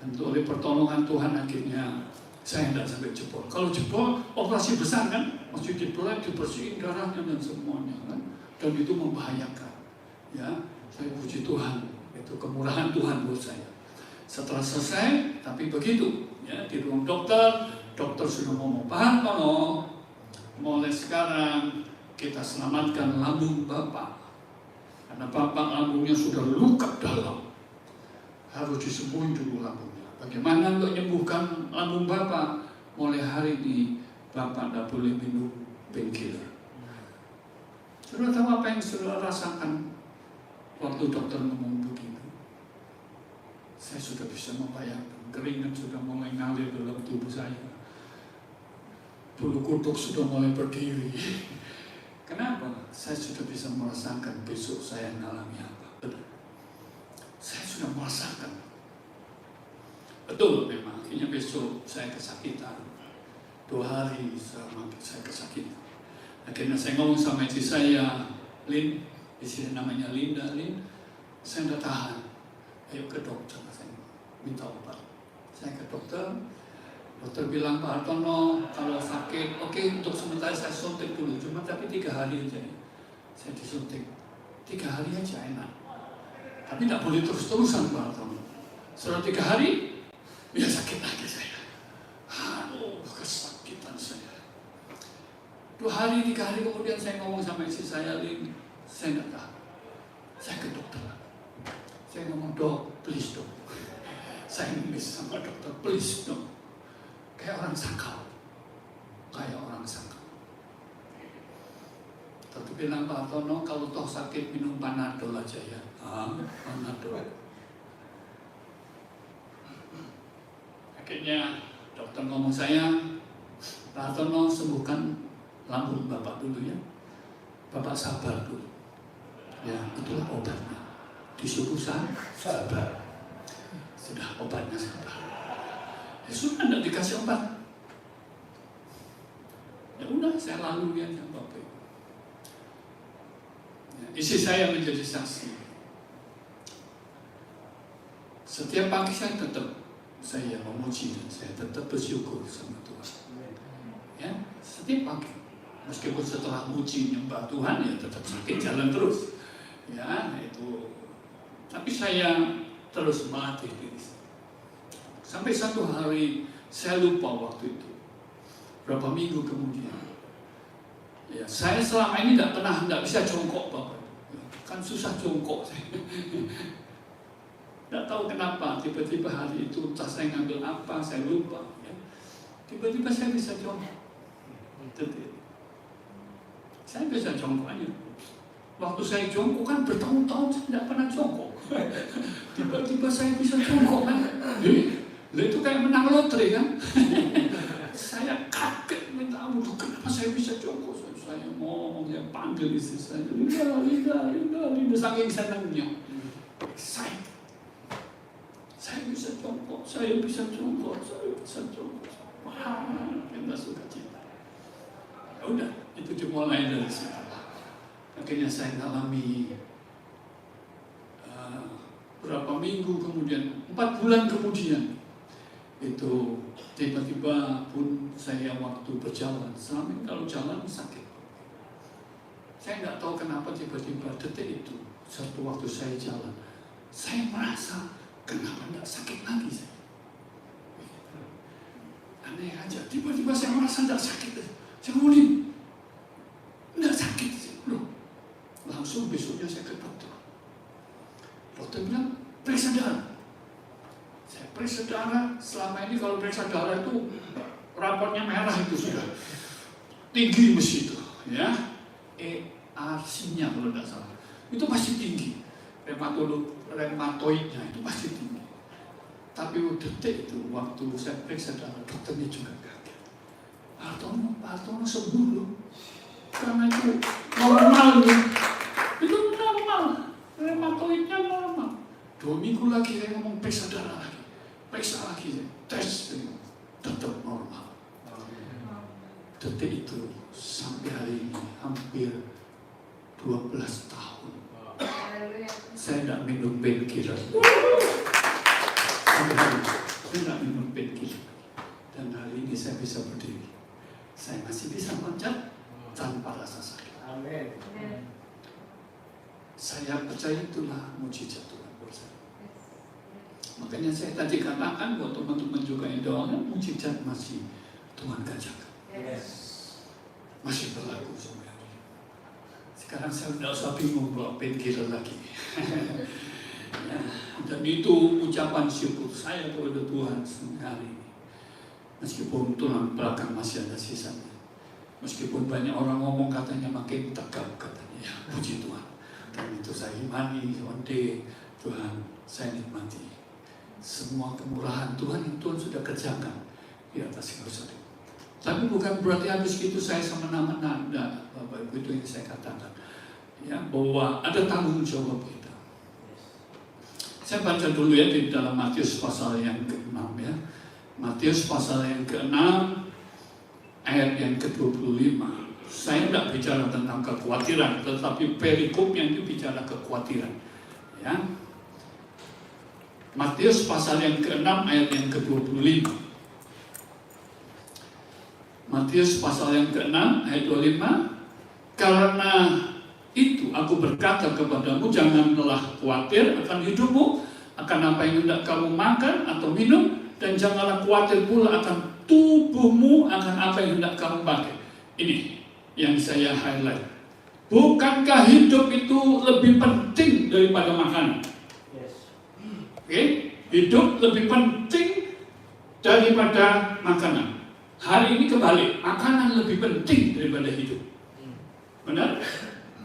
Dan oleh pertolongan Tuhan akhirnya saya tidak sampai jebol. Kalau jebol, operasi besar kan, masih dibelah, dibersihin darahnya dan semuanya kan, dan itu membahayakan. Ya, saya puji Tuhan, itu kemurahan Tuhan buat saya. Setelah selesai, tapi begitu, ya di ruang dokter, dokter sudah ngomong, Pak Hartono, mulai sekarang kita selamatkan lambung Bapak, karena Bapak lambungnya sudah luka dalam, harus disembuhin dulu lambungnya. Bagaimana untuk menyembuhkan lambung Bapak? Mulai hari ini Bapak tidak boleh minum painkiller. Saudara tahu apa yang saudara rasakan waktu dokter ngomong begitu? Saya sudah bisa membayangkan, keringat sudah mulai ngalir dalam tubuh saya, bulu kuduk sudah mulai berdiri. Kenapa? Saya sudah bisa merasakan besok saya mengalami apa. Saya sudah merasakan. Betul memang, akhirnya besok saya kesakitan. 2 hari saya kesakitan. Akhirnya saya ngomong sama istri saya, Lin, istri namanya Linda, Lin, saya tidak tahan. Ayo ke dokter, saya minta obat. Saya ke dokter, dokter bilang, Pak Hartono, kalau sakit, oke, untuk sementara saya suntik dulu, cuma tapi 3 hari aja. Saya disuntik, 3 hari aja enak. Tapi tidak boleh terus-terusan Pak Hartono. Setelah 3 hari, ya sakit lagi saya. Aduh, kesakitan saya. 2 hari, 3 hari kemudian saya ngomong sama istri saya, Lin, saya tidak tahan. Saya ke dokter. Saya ngomong, dok, please dok. Saya nangis sama dokter, please dok. Kayak orang sakau. Kayak orang sakau. Dokter bilang, Pak Hartono, kalau toh sakit minum Panadol aja ya. Panadol. Akhirnya dokter ngomong saya, Pak Hartono, sembuhkan lambung Bapak dulu ya. Bapak sabar dulu. Ya, itulah obatnya. Disuruh sabar. Sudah obatnya sabar. Ya sudah, tidak dikasih obat. Ya udah, saya lalui aja Bapak. Ya, istri saya menjadi saksi. Setiap pagi saya memuji dan saya tetap bersyukur sama Tuhan. Ya, setiap pagi. Meskipun setelah muji nyembah Tuhan ya tetap sakit jalan terus. Ya, itu. Tapi saya terus melatih diri. Sampai satu hari saya lupa waktu itu. Berapa minggu kemudian. Ya, saya selama ini tidak bisa jongkok Bapak. Kan susah jongkok saya. Tidak tahu kenapa, tiba-tiba hari itu entah saya ngambil apa, saya lupa. Ya. Tiba-tiba saya bisa jongkok. Saya bisa jongkok aja. Waktu saya jongkok kan bertahun-tahun saya tidak pernah jongkok. Tiba-tiba saya bisa jongkok kan. Itu kayak menang lotre kan. Saya kaget minta ampun, kenapa saya bisa jongkok? Saya ngomong, saya panggil istri saya, Linda, saking senangnya. Saya bisa jongkok. Wah, kita suka cita. Ya udah, itu dimulai dari situ. Akhirnya saya alami berapa minggu kemudian, 4 bulan kemudian, itu tiba-tiba pun saya waktu berjalan, selama ini kalau jalan sakit. Saya nggak tahu kenapa tiba-tiba detik itu, satu waktu saya jalan, saya merasa kenapa nggak sakit lagi saya. Aneh aja, tiba-tiba saya merasa nggak sakit. Saya ngomongin, nggak sakit sih, loh. Langsung besoknya saya ke dokter. Dokter bilang, periksa darah. Saya periksa darah, selama ini kalau periksa darah itu raportnya merah itu sudah tinggi mesti itu, ya. ARC-nya kalau tidak salah, itu pasti tinggi. Rematoidnya itu pasti tinggi. Tapi detik itu waktu saya periksa darah, dokternya juga kaget. Pak Hartono sembuh loh, karena itu normal loh. Itu normal, rematoidnya normal. 2 minggu lagi saya ngomong periksa darah lagi. Periksa lagi, tes, tetap normal. Detik itu sampai hari ini hampir 12 tahun. Saya tidak minum painkiller. Sampai hari ini saya tidak minum painkiller. Dan hari ini saya bisa berdiri. Saya masih bisa loncat tanpa rasa sakit. Amin. Saya percaya itulah mujizat Tuhan buat saya. Makanya saya tadi katakan buat teman-teman juga yang doakan, mujizat masih Tuhan kerjakan. Yes. Masih berlaku sampai hari ini. Sekarang saya tidak usah bingung bawa painkiller lagi. Ya, dan itu ucapan syukur saya kepada Tuhan sampai hari ini. Meskipun tulang belakang masih ada sisanya. Meskipun banyak orang ngomong katanya makin tegap katanya. Ya, puji Tuhan. Dan itu saya imani, one day Tuhan saya nikmati semua kemurahan Tuhan yang Tuhan sudah kerjakan di atas kayu salib. Tapi bukan berarti habis itu saya semena-mena, enggak, Bapak Ibu, itu yang saya katakan. Ya, bahwa ada tanggung jawab kita. Saya baca dulu ya di dalam Matius pasal yang ke-6 ya. Matius pasal yang ke-6 ayat yang ke-25. Saya tidak bicara tentang kekhawatiran, tetapi perikopnya itu bicara kekhawatiran. Ya. Matius pasal yang ke-6 ayat yang ke-25. Matius pasal yang ke-6 ayat 25. Karena itu aku berkata kepadamu, janganlah khawatir akan hidupmu, akan apa yang hendak kamu makan atau minum, dan janganlah khawatir pula akan tubuhmu, akan apa yang hendak kamu pakai. Ini yang saya highlight. Bukankah hidup itu lebih penting daripada makanan? Oke, hidup lebih penting daripada makanan. Hari ini kebalik, makanan lebih penting daripada hidup. Benar?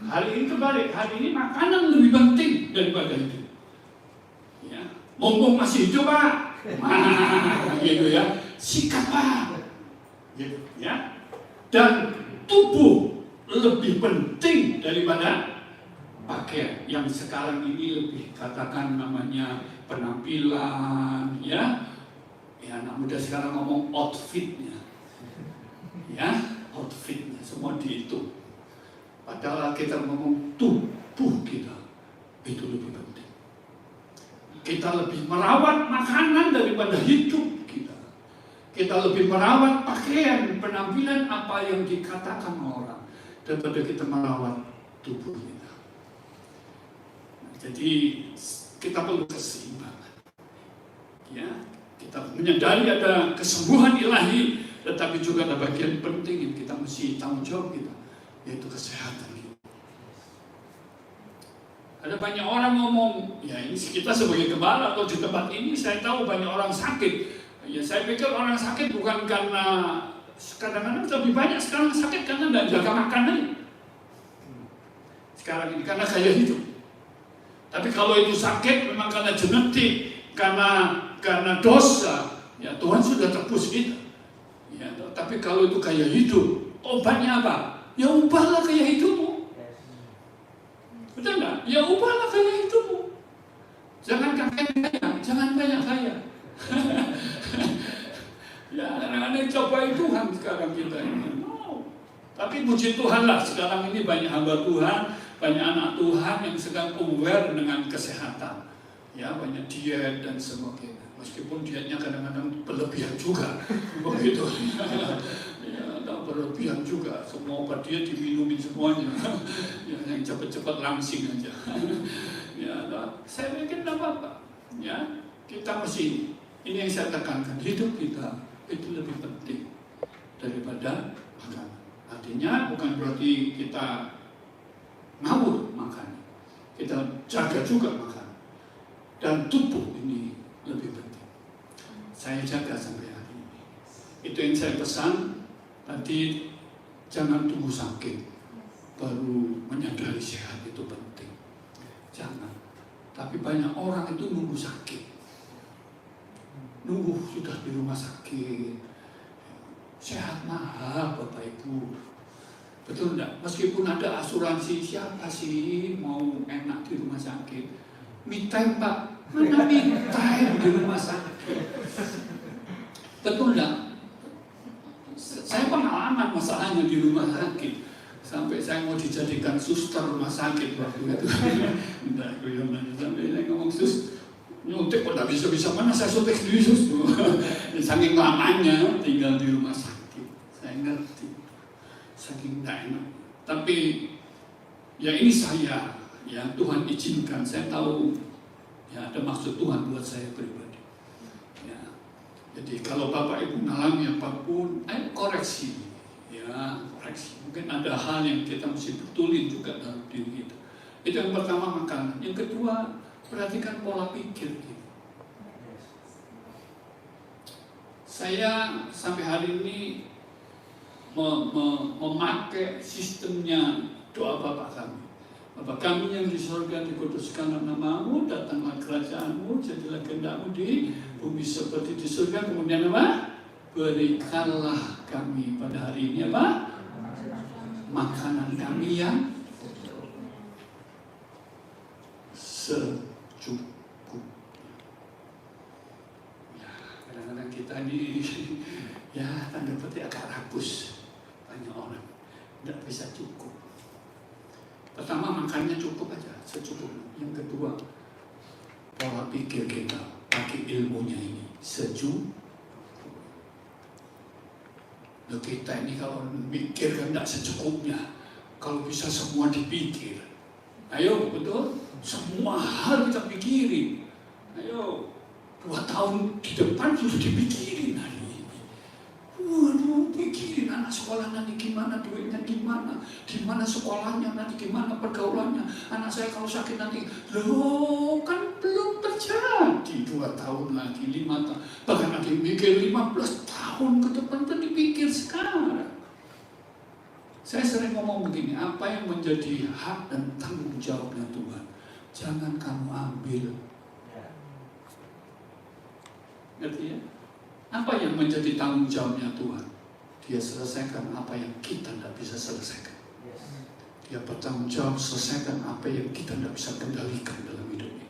Hari ini kebalik, hari ini makanan lebih penting daripada hidup. Ya, mumpung masih hidup Pak, gitu ya, sikat Pak, gitu ya. Dan tubuh lebih penting daripada pakaian yang sekarang ini lebih katakan namanya penampilan, ya. Ya, anak muda sekarang ngomong outfitnya, ya, outfitnya semua dihitung. Padahal kita ngomong tubuh kita itu lebih penting. Kita lebih merawat makanan daripada hidup kita. Kita lebih merawat pakaian, penampilan apa yang dikatakan orang daripada kita merawat tubuh kita. Jadi kita perlu keseimbangan. Ya, kita menyadari ada kesembuhan ilahi, tetapi juga ada bagian penting yang kita mesti tanggung jawab kita, yaitu kesehatan kita. Ada banyak orang ngomong, ya ini kita sebagai gembala atau di tempat ini saya tahu banyak orang sakit. Ya saya pikir orang sakit bukan karena, kadang-kadang lebih banyak sekarang sakit karena tidak jaga makanan. sekarang ini karena gaya hidup. Tapi kalau itu sakit memang karena genetik, karena dosa, ya Tuhan sudah tebus kita. Ya, tapi kalau itu gaya hidup, obatnya apa? Ya ubahlah gaya hidupmu. Betul nggak? Ya ubahlah gaya hidupmu. Jangan kaya, jangan banyak kaya. Ya, anak-anak cobai Tuhan sekarang kita ini. No. Tapi puji Tuhan lah, sekarang ini banyak hamba Tuhan, banyak anak Tuhan yang sedang aware dengan kesehatan. Ya, banyak diet dan sebagainya. Meskipun dietnya kadang-kadang berlebihan juga, begitu. Ya, berlebihan juga. Semua obat diet diminumin semuanya. Ya, yang cepat-cepat langsing aja. Ya, saya pikir tidak apa-apa. Ya, kita mesti, ini yang saya tekankan, hidup kita itu lebih penting daripada makan. Artinya bukan berarti kita ngawur makan, kita jaga juga makan. Dan tubuh ini lebih penting. Saya jaga sampai hari ini. Itu yang saya pesan. Nanti jangan tunggu sakit baru menyadari sehat itu penting. Jangan. Tapi banyak orang itu nunggu sakit, nunggu sudah di rumah sakit. Sehat mahal Bapak Ibu, betul enggak? Meskipun ada asuransi, siapa sih mau enak di rumah sakit? Me time Pak, mana me time di rumah sakit? Betul enggak? Saya pengalaman masalahnya di rumah sakit. Sampai saya mau dijadikan suster rumah sakit waktu itu. Entah aku yang nanya, sampai saya ngomong sus, nyuntik kok tidak bisa-bisa, mana saya suntik sendiri sus. Saking lamanya tinggal di rumah sakit, saya ngerti. Saking tidak enak. Tapi ya ini saya, ya Tuhan izinkan, saya tahu ya ada maksud Tuhan buat saya pribadi. Ya, jadi kalau Bapak Ibu mengalami apapun, koreksi. Ya, koreksi. Mungkin ada hal yang kita mesti betulin juga dalam diri kita. Itu yang pertama, makanan. Yang kedua, perhatikan pola pikir kita. Saya sampai hari ini memakai sistemnya doa Bapa kami. Bapa kami yang di surga, dikuduskanlah namamu, datanglah kerajaanmu, jadilah kehendakmu di bumi seperti di surga. Kemudian apa? Berikanlah kami pada hari ini apa? Makanan kami yang secukupnya. Ya, kadang-kadang kita ini ya tanda petik agak rakus. Banyak orang tidak bisa cukup. Pertama, makannya cukup aja, secukupnya. Yang kedua, pola pikir kita pakai ilmunya ini secukupnya. Kita ini kalau mikir kan tidak secukupnya. Kalau bisa semua dipikir. Ayo, betul? Semua hal kita pikirin. Ayo, 2 tahun di depan sudah dipikirin hari ini. Waduh, pikirin anak sekolah nanti gimana, duitnya gimana, gimana sekolahnya nanti gimana, pergaulannya. Anak saya kalau sakit nanti, loh kan belum terjadi 2 tahun lagi, 5 tahun. Bahkan nanti mikir 15 tahun ke depan itu dipikir sekarang. Saya sering ngomong begini, apa yang menjadi hak dan tanggung jawabnya Tuhan, jangan kamu ambil. Ngerti ya? Apa yang menjadi tanggung jawabnya Tuhan? Dia selesaikan apa yang kita tidak bisa selesaikan. Dia bertanggung jawab selesaikan apa yang kita tidak bisa kendalikan dalam hidup ini.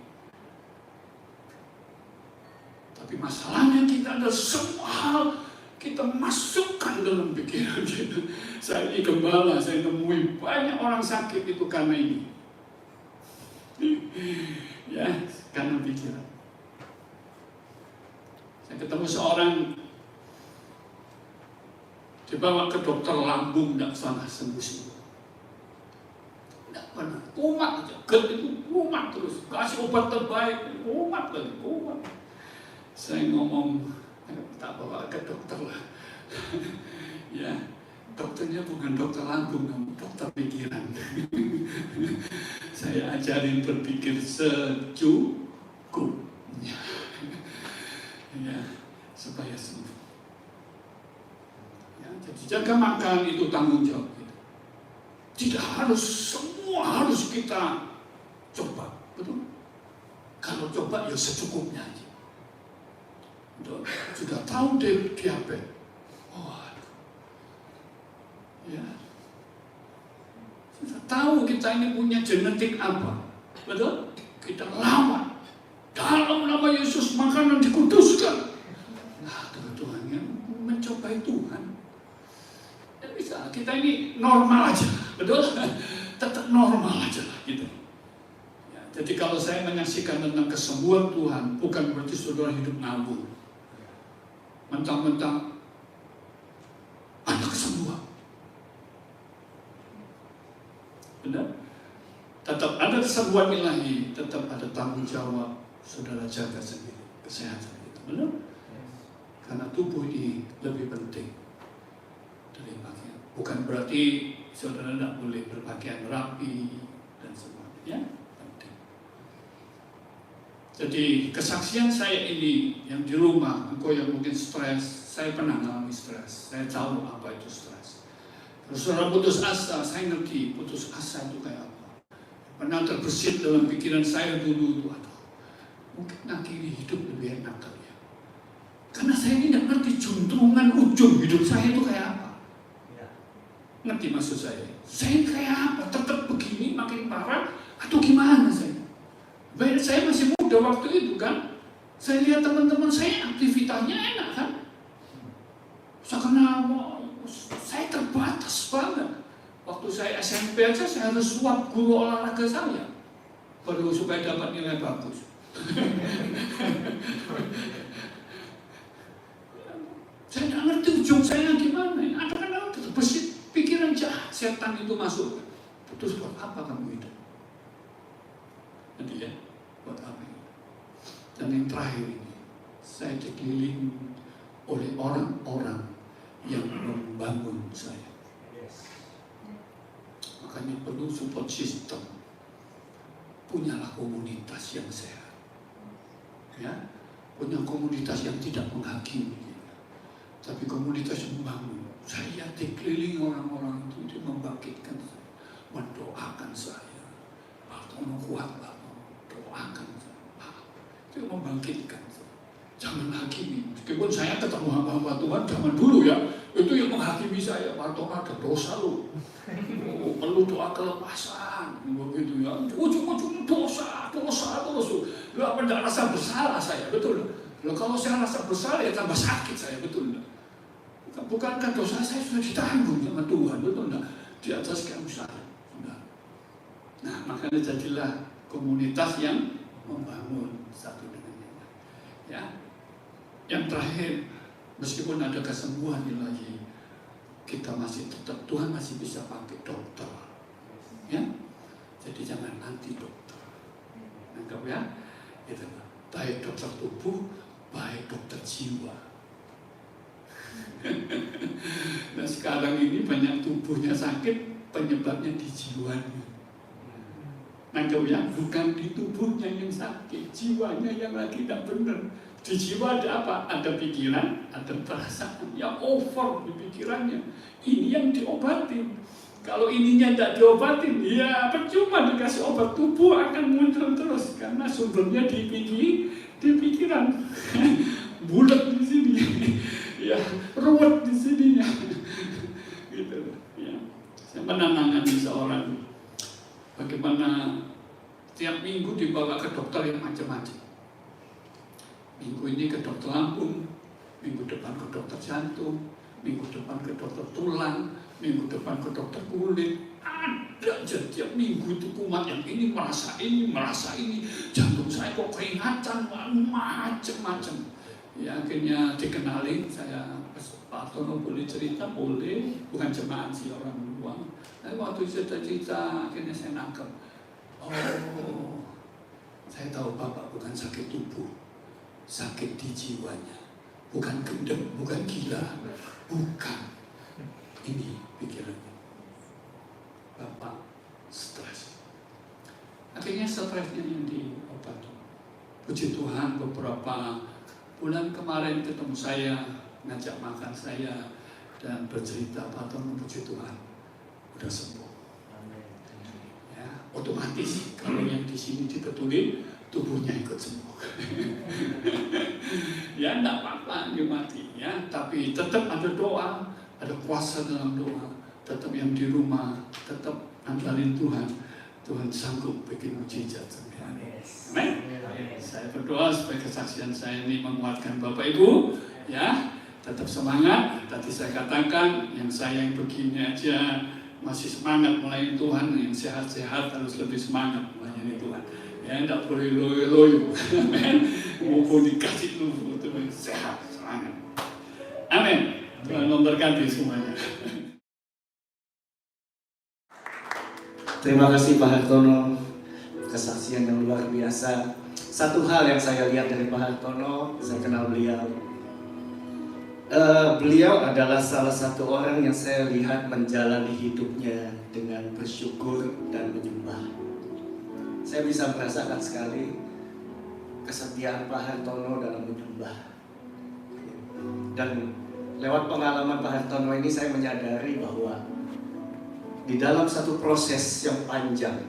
Tapi masalahnya kita ada semua hal kita masukkan dalam pikiran kita. Saya ini gembala, saya nemui banyak orang sakit itu karena ini. Ya, karena pikiran. Saya ketemu seorang dibawa ke dokter lambung, tidak salah sembuh-sembuh. Tidak pernah, kumat aja, GERD itu kumat terus. Kasih obat terbaik, kumat lagi, kumat. Saya ngomong, tak bawa ke dokter lah. Ya, dokternya bukan dokter lambung, dokter pikiran. Saya ajarin berpikir secukupnya. Ya, supaya sembuh. Ya, jadi jaga makan itu tanggung jawab kita. Tidak harus, semua harus kita coba, betul? Kalau coba ya secukupnya aja. Sudah tahu diabetes, oh, ya, sudah tahu kita ini punya genetik apa, betul? Kita lawan dalam nama Yesus, makanan dikuduskan. Nah, Tuhan yang mencobai Tuhan. Ya bisa, kita ini normal aja, betul? Tetap normal aja lah gitu. Ya, jadi kalau saya menyaksikan tentang kesembuhan Tuhan, bukan berarti saudara hidup ngabur. Mentang-mentang ada kesembuhan. Benar? Tetap ada kesembuhan ilahi, tetap ada tanggung jawab saudara jaga sendiri kesehatan itu. Benar? Karena tubuh ini lebih penting dari pakaian. Bukan berarti saudara tidak boleh berpakaian rapi dan sebagainya. Penting. Jadi kesaksian saya ini yang di rumah, engkau yang mungkin stres, saya pernah mengalami stres. Saya tahu apa itu stres. Kalau saudara putus asa, saya ngerti putus asa itu kayak apa. Pernah terbesit dalam pikiran saya dulu itu, aduh, mungkin akhiri hidup lebih enak kali ya. Karena saya ini tidak ngerti juntrungan ujung hidup saya itu kayak apa. Ngerti maksud saya? Saya kayak apa? Tetap begini makin parah atau gimana saya? Baik, saya masih muda waktu itu kan. Saya lihat teman-teman saya aktivitasnya enak kan. Karena saya terbatas banget. Waktu saya SMP aja saya harus suap guru olahraga saya baru supaya dapat nilai bagus. Saya tidak ngerti ujung saya gimana. Ada kan terbesit pikiran jahat, setan itu masuk. Terus buat apa kamu hidup? Nanti ya, buat apa ini? Dan yang terakhir ini, saya dikelilingi oleh orang-orang yang membangun saya. Makanya perlu support system. Punyalah komunitas yang sehat. Ya, punya komunitas yang tidak menghakimi. Tapi komunitas yang membangun. Saya dikelilingi orang-orang itu, dia membangkitkan saya, mendoakan saya. Tolong kuatlah, doakan saya. Dia membangkitkan saya. Jangan hakimi. Meskipun saya ketemu hamba Tuhan zaman dulu ya, itu yang menghakimi saya. Tolong ada dosa lu. Oh, perlu doa kelepasan, begitu ya. Ujung-ujung dosa. Lu apa tidak rasa bersalah saya, betul? Kalau saya rasa bersalah ya tambah sakit saya, betul? Bukankah dosa saya sudah ditanggung sama Tuhan, betul enggak? Di atas kamu salah. Nah, makanya jadilah komunitas yang membangun satu dengan yang lain. Ya. Yang terakhir, meskipun ada kesembuhan ilahi, kita masih tetap, Tuhan masih bisa pakai dokter. Ya. Jadi jangan anti dokter. Anggap ya. Itu baik dokter tubuh, baik dokter jiwa. Nah sekarang ini banyak tubuhnya sakit, penyebabnya di jiwanya. Nangkep ya, bukan di tubuhnya yang sakit, jiwanya yang lagi tidak benar. Di jiwa ada apa? Ada pikiran, ada perasaan yang over di pikirannya. Ini yang diobatin. Kalau ininya tidak diobatin, ya percuma dikasih obat, tubuh akan muncul terus karena sumbernya di pikiran. Bulat di sini. Ya, ruwet di sininya. Gitu. Ya. Saya menanamkan seorang bagaimana tiap minggu dibawa ke dokter yang macam-macam. Minggu ini ke dokter lambung, minggu depan ke dokter jantung, minggu depan ke dokter tulang, minggu depan ke dokter kulit. Ada aja tiap minggu itu kumat yang ini merasa ini, jantung saya kok keringatan, macam-macam. Ya akhirnya dikenalin, saya Pak Tono boleh cerita, boleh, bukan jemaat sih orang luar. Tapi waktu cerita akhirnya saya nangkep, oh saya tahu Bapak bukan sakit tubuh, sakit di jiwanya, bukan gendam, bukan gila, bukan, ini pikirannya. Bapak stres. Akhirnya stresnya yang diobati. Puji Tuhan beberapa bulan kemarin ketemu saya, ngajak makan saya dan bercerita, Pak Tono puji Tuhan udah sembuh. otomatis kalau yang di sini dibetulin, tubuhnya ikut sembuh. Ya enggak apa-apa dia mati ya, tapi tetap ada doa, ada kuasa dalam doa. Tetap yang di rumah, tetap andalin Tuhan. Tuhan sanggup bikin mujizat. Amin. Saya berdoa supaya kesaksian saya ini menguatkan Bapak Ibu, ya. Tetap semangat. Tadi saya katakan yang saya yang begini aja masih semangat melayani Tuhan, yang sehat-sehat harus lebih semangat melayani Tuhan. Ya, tidak boleh loyo-loyo. Amin. Mumpung dikasih dulu untuk sehat, semangat. Amin. Tuhan memberkati semuanya. Terima kasih Pak Hartono, kesaksian yang luar biasa. Satu hal yang saya lihat dari Pak Hartono, saya kenal beliau. Beliau adalah salah satu orang yang saya lihat menjalani hidupnya dengan bersyukur dan menyembah. Saya bisa merasakan sekali kesetiaan Pak Hartono dalam menyembah. Dan lewat pengalaman Pak Hartono ini saya menyadari bahwa di dalam satu proses yang panjang,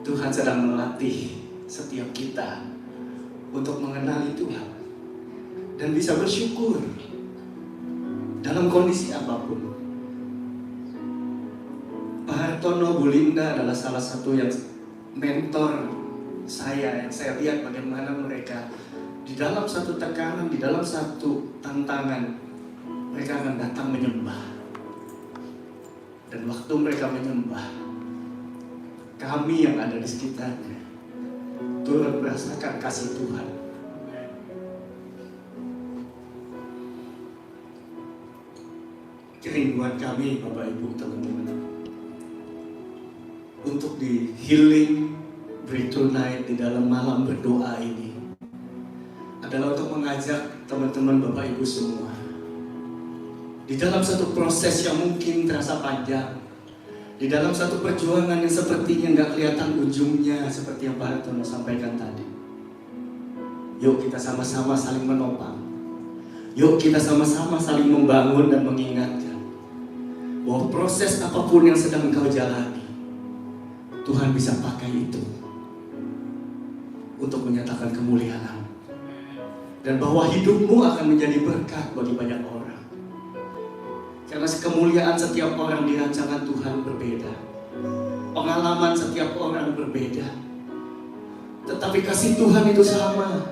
Tuhan sedang melatih setiap kita untuk mengenali Tuhan dan bisa bersyukur dalam kondisi apapun. Pak Hartono, Bu Linda adalah salah satu yang mentor saya, yang saya lihat bagaimana mereka di dalam satu tekanan, di dalam satu tantangan, mereka akan datang menyembah. Dan waktu mereka menyembah, kami yang ada di sekitarnya turut merasakan kasih Tuhan. Kerinduan kami, Bapak Ibu, teman-teman, untuk di healing breakthrough night di dalam malam berdoa ini adalah untuk mengajak teman-teman Bapak Ibu semua di dalam satu proses yang mungkin terasa panjang, di dalam satu perjuangan yang sepertinya nggak kelihatan ujungnya, seperti yang Pak Hartono sampaikan tadi. Yuk kita sama-sama saling menopang. Yuk kita sama-sama saling membangun dan mengingatkan bahwa proses apapun yang sedang engkau jalani, Tuhan bisa pakai itu untuk menyatakan kemuliaan, dan bahwa hidupmu akan menjadi berkat bagi banyak orang. Karena kemuliaan setiap orang di rancangan Tuhan berbeda, pengalaman setiap orang berbeda, tetapi kasih Tuhan itu sama.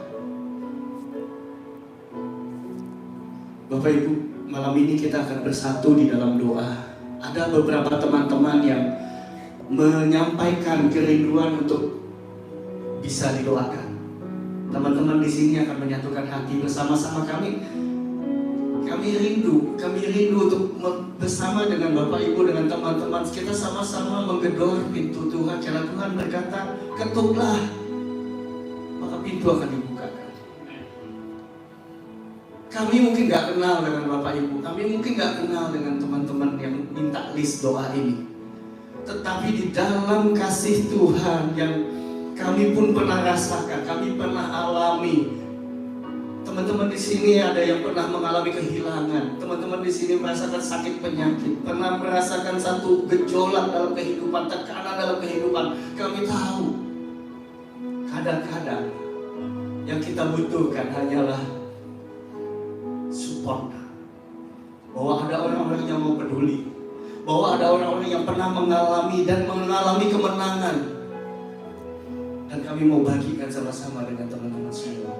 Bapak Ibu, malam ini kita akan bersatu di dalam doa. Ada beberapa teman-teman yang menyampaikan kerinduan untuk bisa didoakan. Teman-teman di sini akan menyatukan hati bersama-sama kami. Kami rindu untuk bersama dengan Bapak Ibu, dengan teman-teman, kita sama-sama menggedor pintu Tuhan. Karena Tuhan berkata, ketuklah, maka pintu akan dibukakan. Kami mungkin gak kenal dengan Bapak Ibu, kami mungkin gak kenal dengan teman-teman yang minta list doa ini. Tetapi di dalam kasih Tuhan yang kami pun pernah rasakan, kami pernah alami. Teman-teman di sini ada yang pernah mengalami kehilangan. Teman-teman di sini merasakan sakit penyakit, pernah merasakan satu gejolak dalam kehidupan, tekanan dalam kehidupan. Kami tahu kadang-kadang yang kita butuhkan hanyalah support. Bahwa ada orang-orang yang mau peduli, bahwa ada orang-orang yang pernah mengalami dan mengalami kemenangan. Dan kami mau bagikan sama-sama dengan teman-teman semua.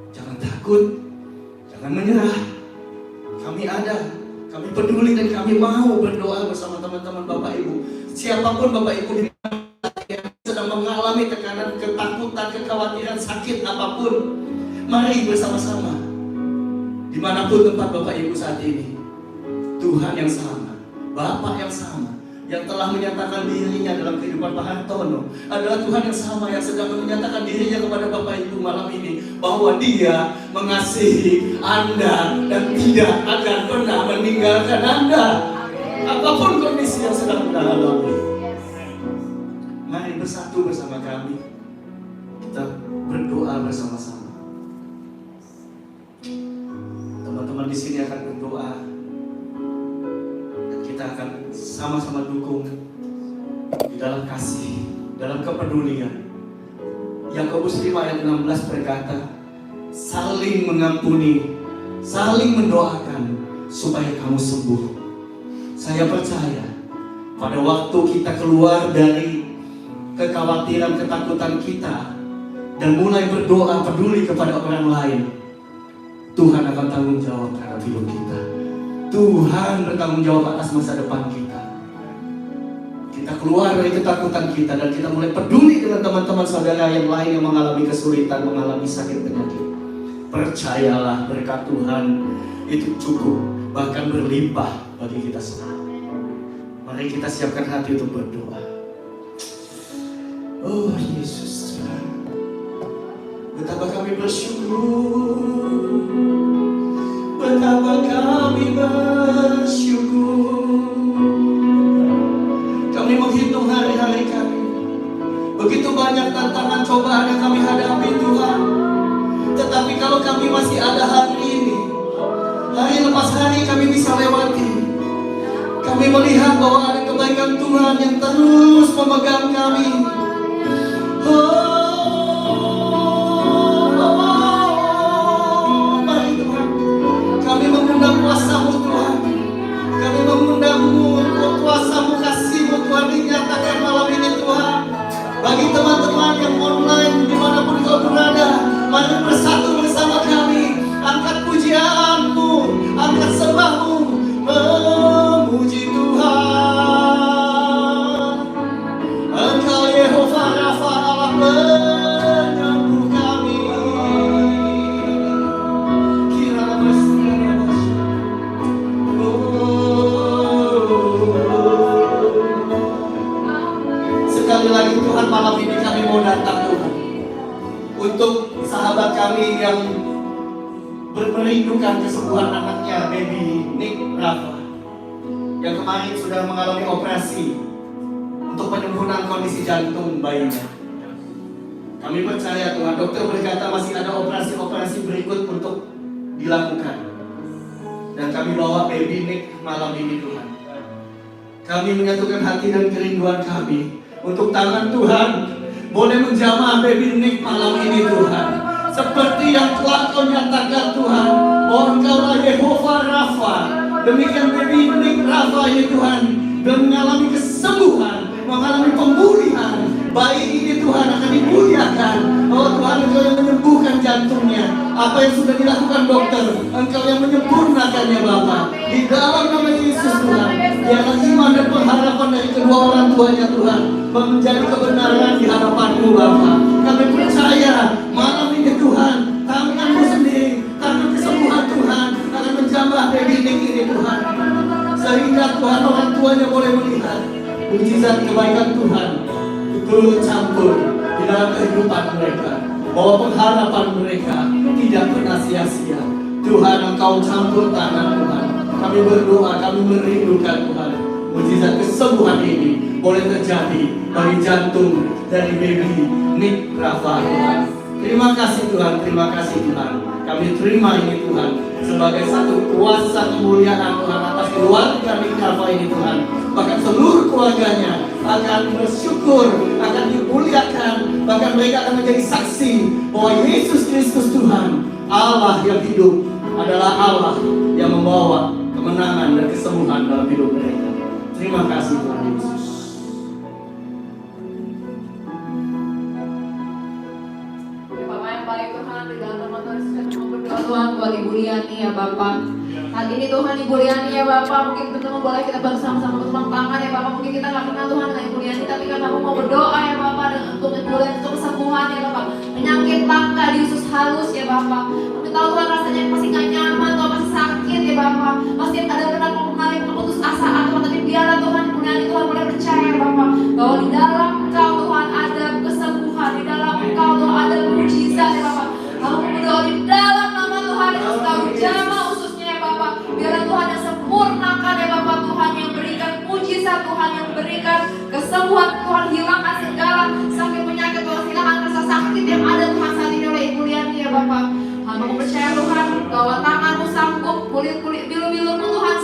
Jangan takut, jangan menyerah. Kami ada, kami peduli dan kami mau berdoa bersama teman-teman Bapak Ibu. Siapapun Bapak Ibu yang sedang mengalami tekanan, ketakutan, kekhawatiran, sakit apapun, mari bersama-sama. Dimanapun tempat Bapak Ibu saat ini, Tuhan yang sama, Bapa yang sama, yang telah menyatakan dirinya dalam kehidupan Pak Hartono adalah Tuhan yang sama yang sedang menyatakan dirinya kepada Bapak Ibu malam ini, bahwa Dia mengasihi Anda dan tidak akan pernah meninggalkan Anda apapun kondisi yang sedang Anda alami. Mari bersatu bersama kami, kita berdoa bersama-sama. Teman-teman di sini akan berdoa, kita akan sama-sama dukung di dalam dalam kasih, dalam kepedulian. Yakobus 5 ayat 16 berkata, saling mengampuni, saling mendoakan supaya kamu sembuh. Saya percaya pada waktu kita keluar dari kekhawatiran, ketakutan kita dan mulai berdoa peduli kepada orang lain, Tuhan akan tanggung jawab terhadap hidup kita. Tuhan bertanggung jawab atas masa depan kita. Kita keluar dari ketakutan kita dan kita mulai peduli dengan teman-teman saudara yang lain yang mengalami kesulitan, mengalami sakit penyakit. Percayalah, berkat Tuhan itu cukup, bahkan berlimpah bagi kita semua. Mari kita siapkan hati untuk berdoa. Oh Yesus, betapa kami bersyukur, betapa kami bersyukur. Kami menghitung hari-hari kami. Begitu banyak tantangan cobaan yang kami hadapi Tuhan. Tetapi kalau kami masih ada hari ini, hari lepas hari kami bisa lewati. Kami melihat bahwa ada kebaikan Tuhan yang terus memegang kami. Mari Tuhan, kami mengundang kuasa-Mu Tuhan. Kami mengundang-Mu, kuasa-Mu, kasih-Mu Tuhan dinyatakan malam ini Tuhan. Bagi teman-teman yang online dimanapun kau berada, mari bersatu bersama kami. Angkat pujian-Mu, angkat sembah-Mu, memuji Tuhan. Engkau Yehova Rafa, Allah penyembuh kami. Kiranya bersedia. Sekali lagi Tuhan, malam ini kami mau datang Tuhan, untuk sahabat kami yang merindukan kesembuhan anaknya, baby Nick Rafa, yang kemarin sudah mengalami operasi untuk penyembuhan kondisi jantung bayinya. Kami percaya Tuhan, dokter berkata masih ada operasi-operasi berikut untuk dilakukan. Dan kami bawa baby Nick malam ini Tuhan. Kami menyatukan hati dan kerinduan kami untuk tangan Tuhan boleh menjamah baby Nick malam ini Tuhan. Seperti yang telah Kau nyatakan Tuhan, bahwa Engkaulah Yehova Rafa. Demikian baby Nick Rafa ya Tuhan, dan mengalami kesembuhan, mengalami pemulihan. Bayi ini Tuhan akan dimuliakan. Oh Tuhan, Engkau yang menyembuhkan jantungnya. Apa yang sudah dilakukan dokter, Engkau yang menyempurnakannya Bapa. Di dalam nama Yesus Tuhan, biarlah iman dan pengharapan dari kedua orang tuanya Tuhan menjadi kebenaran di hadapan-Mu Bapa. Kami percaya malam ini Tuhan, tangan-Mu sendiri, tangan kesembuhan Tuhan akan menjamah baby Nick ini Tuhan. Sehingga Tuhan orang tuanya boleh melihat mujizat kebaikan Tuhan turut campur di dalam kehidupan mereka, bahwa pengharapan mereka tidak pernah sia-sia. Tuhan, Engkau campur tangan Tuhan. Kami berdoa, kami merindukan Tuhan, mujizat kesembuhan ini boleh terjadi bagi jantung dari baby Nick Rafa Tuhan. Terima kasih Tuhan, terima kasih Tuhan. Kami terima ini Tuhan sebagai satu kuasa kemuliaan Tuhan atas keluarga Nick Rafa ini Tuhan. Bahkan seluruh keluarganya akan bersyukur, akan dimuliakan. Bahkan mereka akan menjadi saksi bahwa Yesus Kristus Tuhan, Allah yang hidup, adalah Allah yang membawa kemenangan dan kesembuhan dalam hidup mereka. Terima kasih Tuhan Yesus. Bapak yang baik Tuhan, di dalam nama Tuhan Yesus kami berdoa Tuhan buat Ibu Liani ya Bapak. Saat ini Tuhan Ibu Liani ya Bapak, mungkin teman-teman boleh kita bersama-sama bertepuk tangan ya Bapak. Mungkin kita nggak kenal Tuhan dengan Ibu Liani, tapi kan aku mau berdoa ya Bapak untuk Ibu Liani, untuk kesembuhan ya Bapak. Penyakit langka di usus halus ya Bapak. Kami tahu Tuhan rasanya pasti nggak nyaman, Tuhan pasti sakit ya Bapak. Pasti ada beberapa kali putus asa Tuhan, tapi biarlah Tuhan Ibu Liani Tuhan boleh percaya ya Bapak, bahwa di dalam Engkau Tuhan ada kesembuhan, di dalam Engkau Tuhan ada mujizat ya Bapak. Aku berdoa di dalam nama Tuhan Yesus, Kau jamah ususnya ya Bapak. Biarlah Tuhan yang sempurnakan ya Bapak, Tuhan yang berikan mujizat, Tuhan yang berikan kesembuhan, Tuhan hilangkan segala sakit penyakit, Tuhan hilangkan rasa sakit yang ada Tuhan saat ini oleh Ibu Liani ya Bapak. Hamba percaya Tuhan bahwa tangan-Mu sanggup, kulit-kulit bilu-bilu Tuhan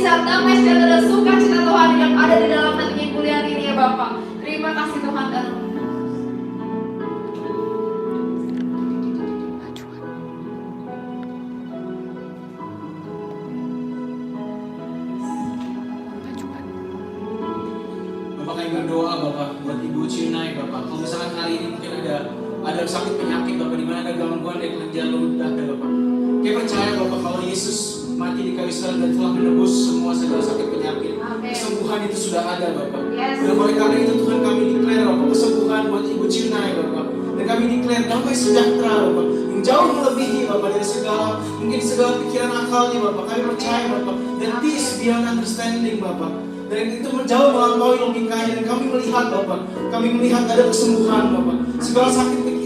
mujizat, damai sejahtera dan sukacita Tuhan yang ada di dalam hatinya kuliah ini ya Bapak. Terima kasih Tuhan dan Bapak kami berdoa Bapak buat Ibu Cinai Bapak. Kalau misalkan hari ini mungkin ada sakit penyakit Bapak, di mana ada gangguan dari kelenjar lutut dada Bapak. Kami percaya Bapak kalau Yesus mati di kayu salib dan telah menebus semua segala sakit penyakit. Amin. Kesembuhan itu sudah ada Bapak. Yes. Dan oleh karena itu Tuhan kami declare Bapak kesembuhan buat Ibu Cinai Bapak. Dan kami declare damai sejahtera Bapak yang jauh melebihi Bapak dari segala pikiran akalnya Bapak. Kami percaya Bapak, dan peace beyond understanding Bapak. Dan itu jauh melampaui logikanya, dan kami melihat Bapak, kami melihat ada kesembuhan Bapak.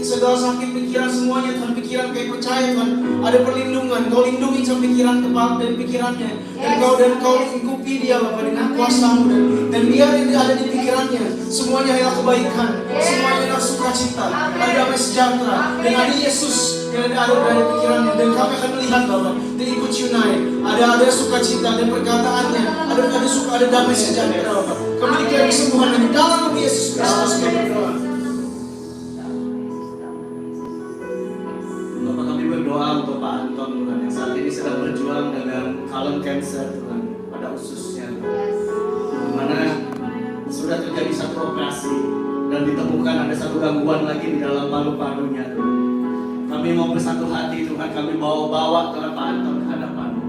Segala sakit pikiran semuanya Tuhan, pikiran kami percaya Tuhan ada perlindungan. Kau lindungi sampai pikiran kepala dan pikirannya, dan kau lingkupi dia Bapak dengan kuasa-Mu, dan dia yang ada di pikirannya semuanya adalah kebaikan, semuanya adalah sukacita, ada damai sejahtera, dan ada Yesus yang ada dari pikirannya. Dan kami akan melihat Bapak di Ibu Cinai ada sukacita dan perkataannya ada damai sejahtera Bapak. Kami dikira kesembuhan di dalam nama Yesus Kristus kami berdoa. Bapak kami berdoa untuk Pak Anton Tuhan yang saat ini sedang berjuang dengan colon cancer Tuhan pada ususnya, di mana sudah terjadi satu operasi dan ditemukan ada satu gangguan lagi di dalam paru-parunya Tuhan. Kami mau bersatu hati Tuhan, kami bawa Tuhan Pak Anton ke hadapan-Mu,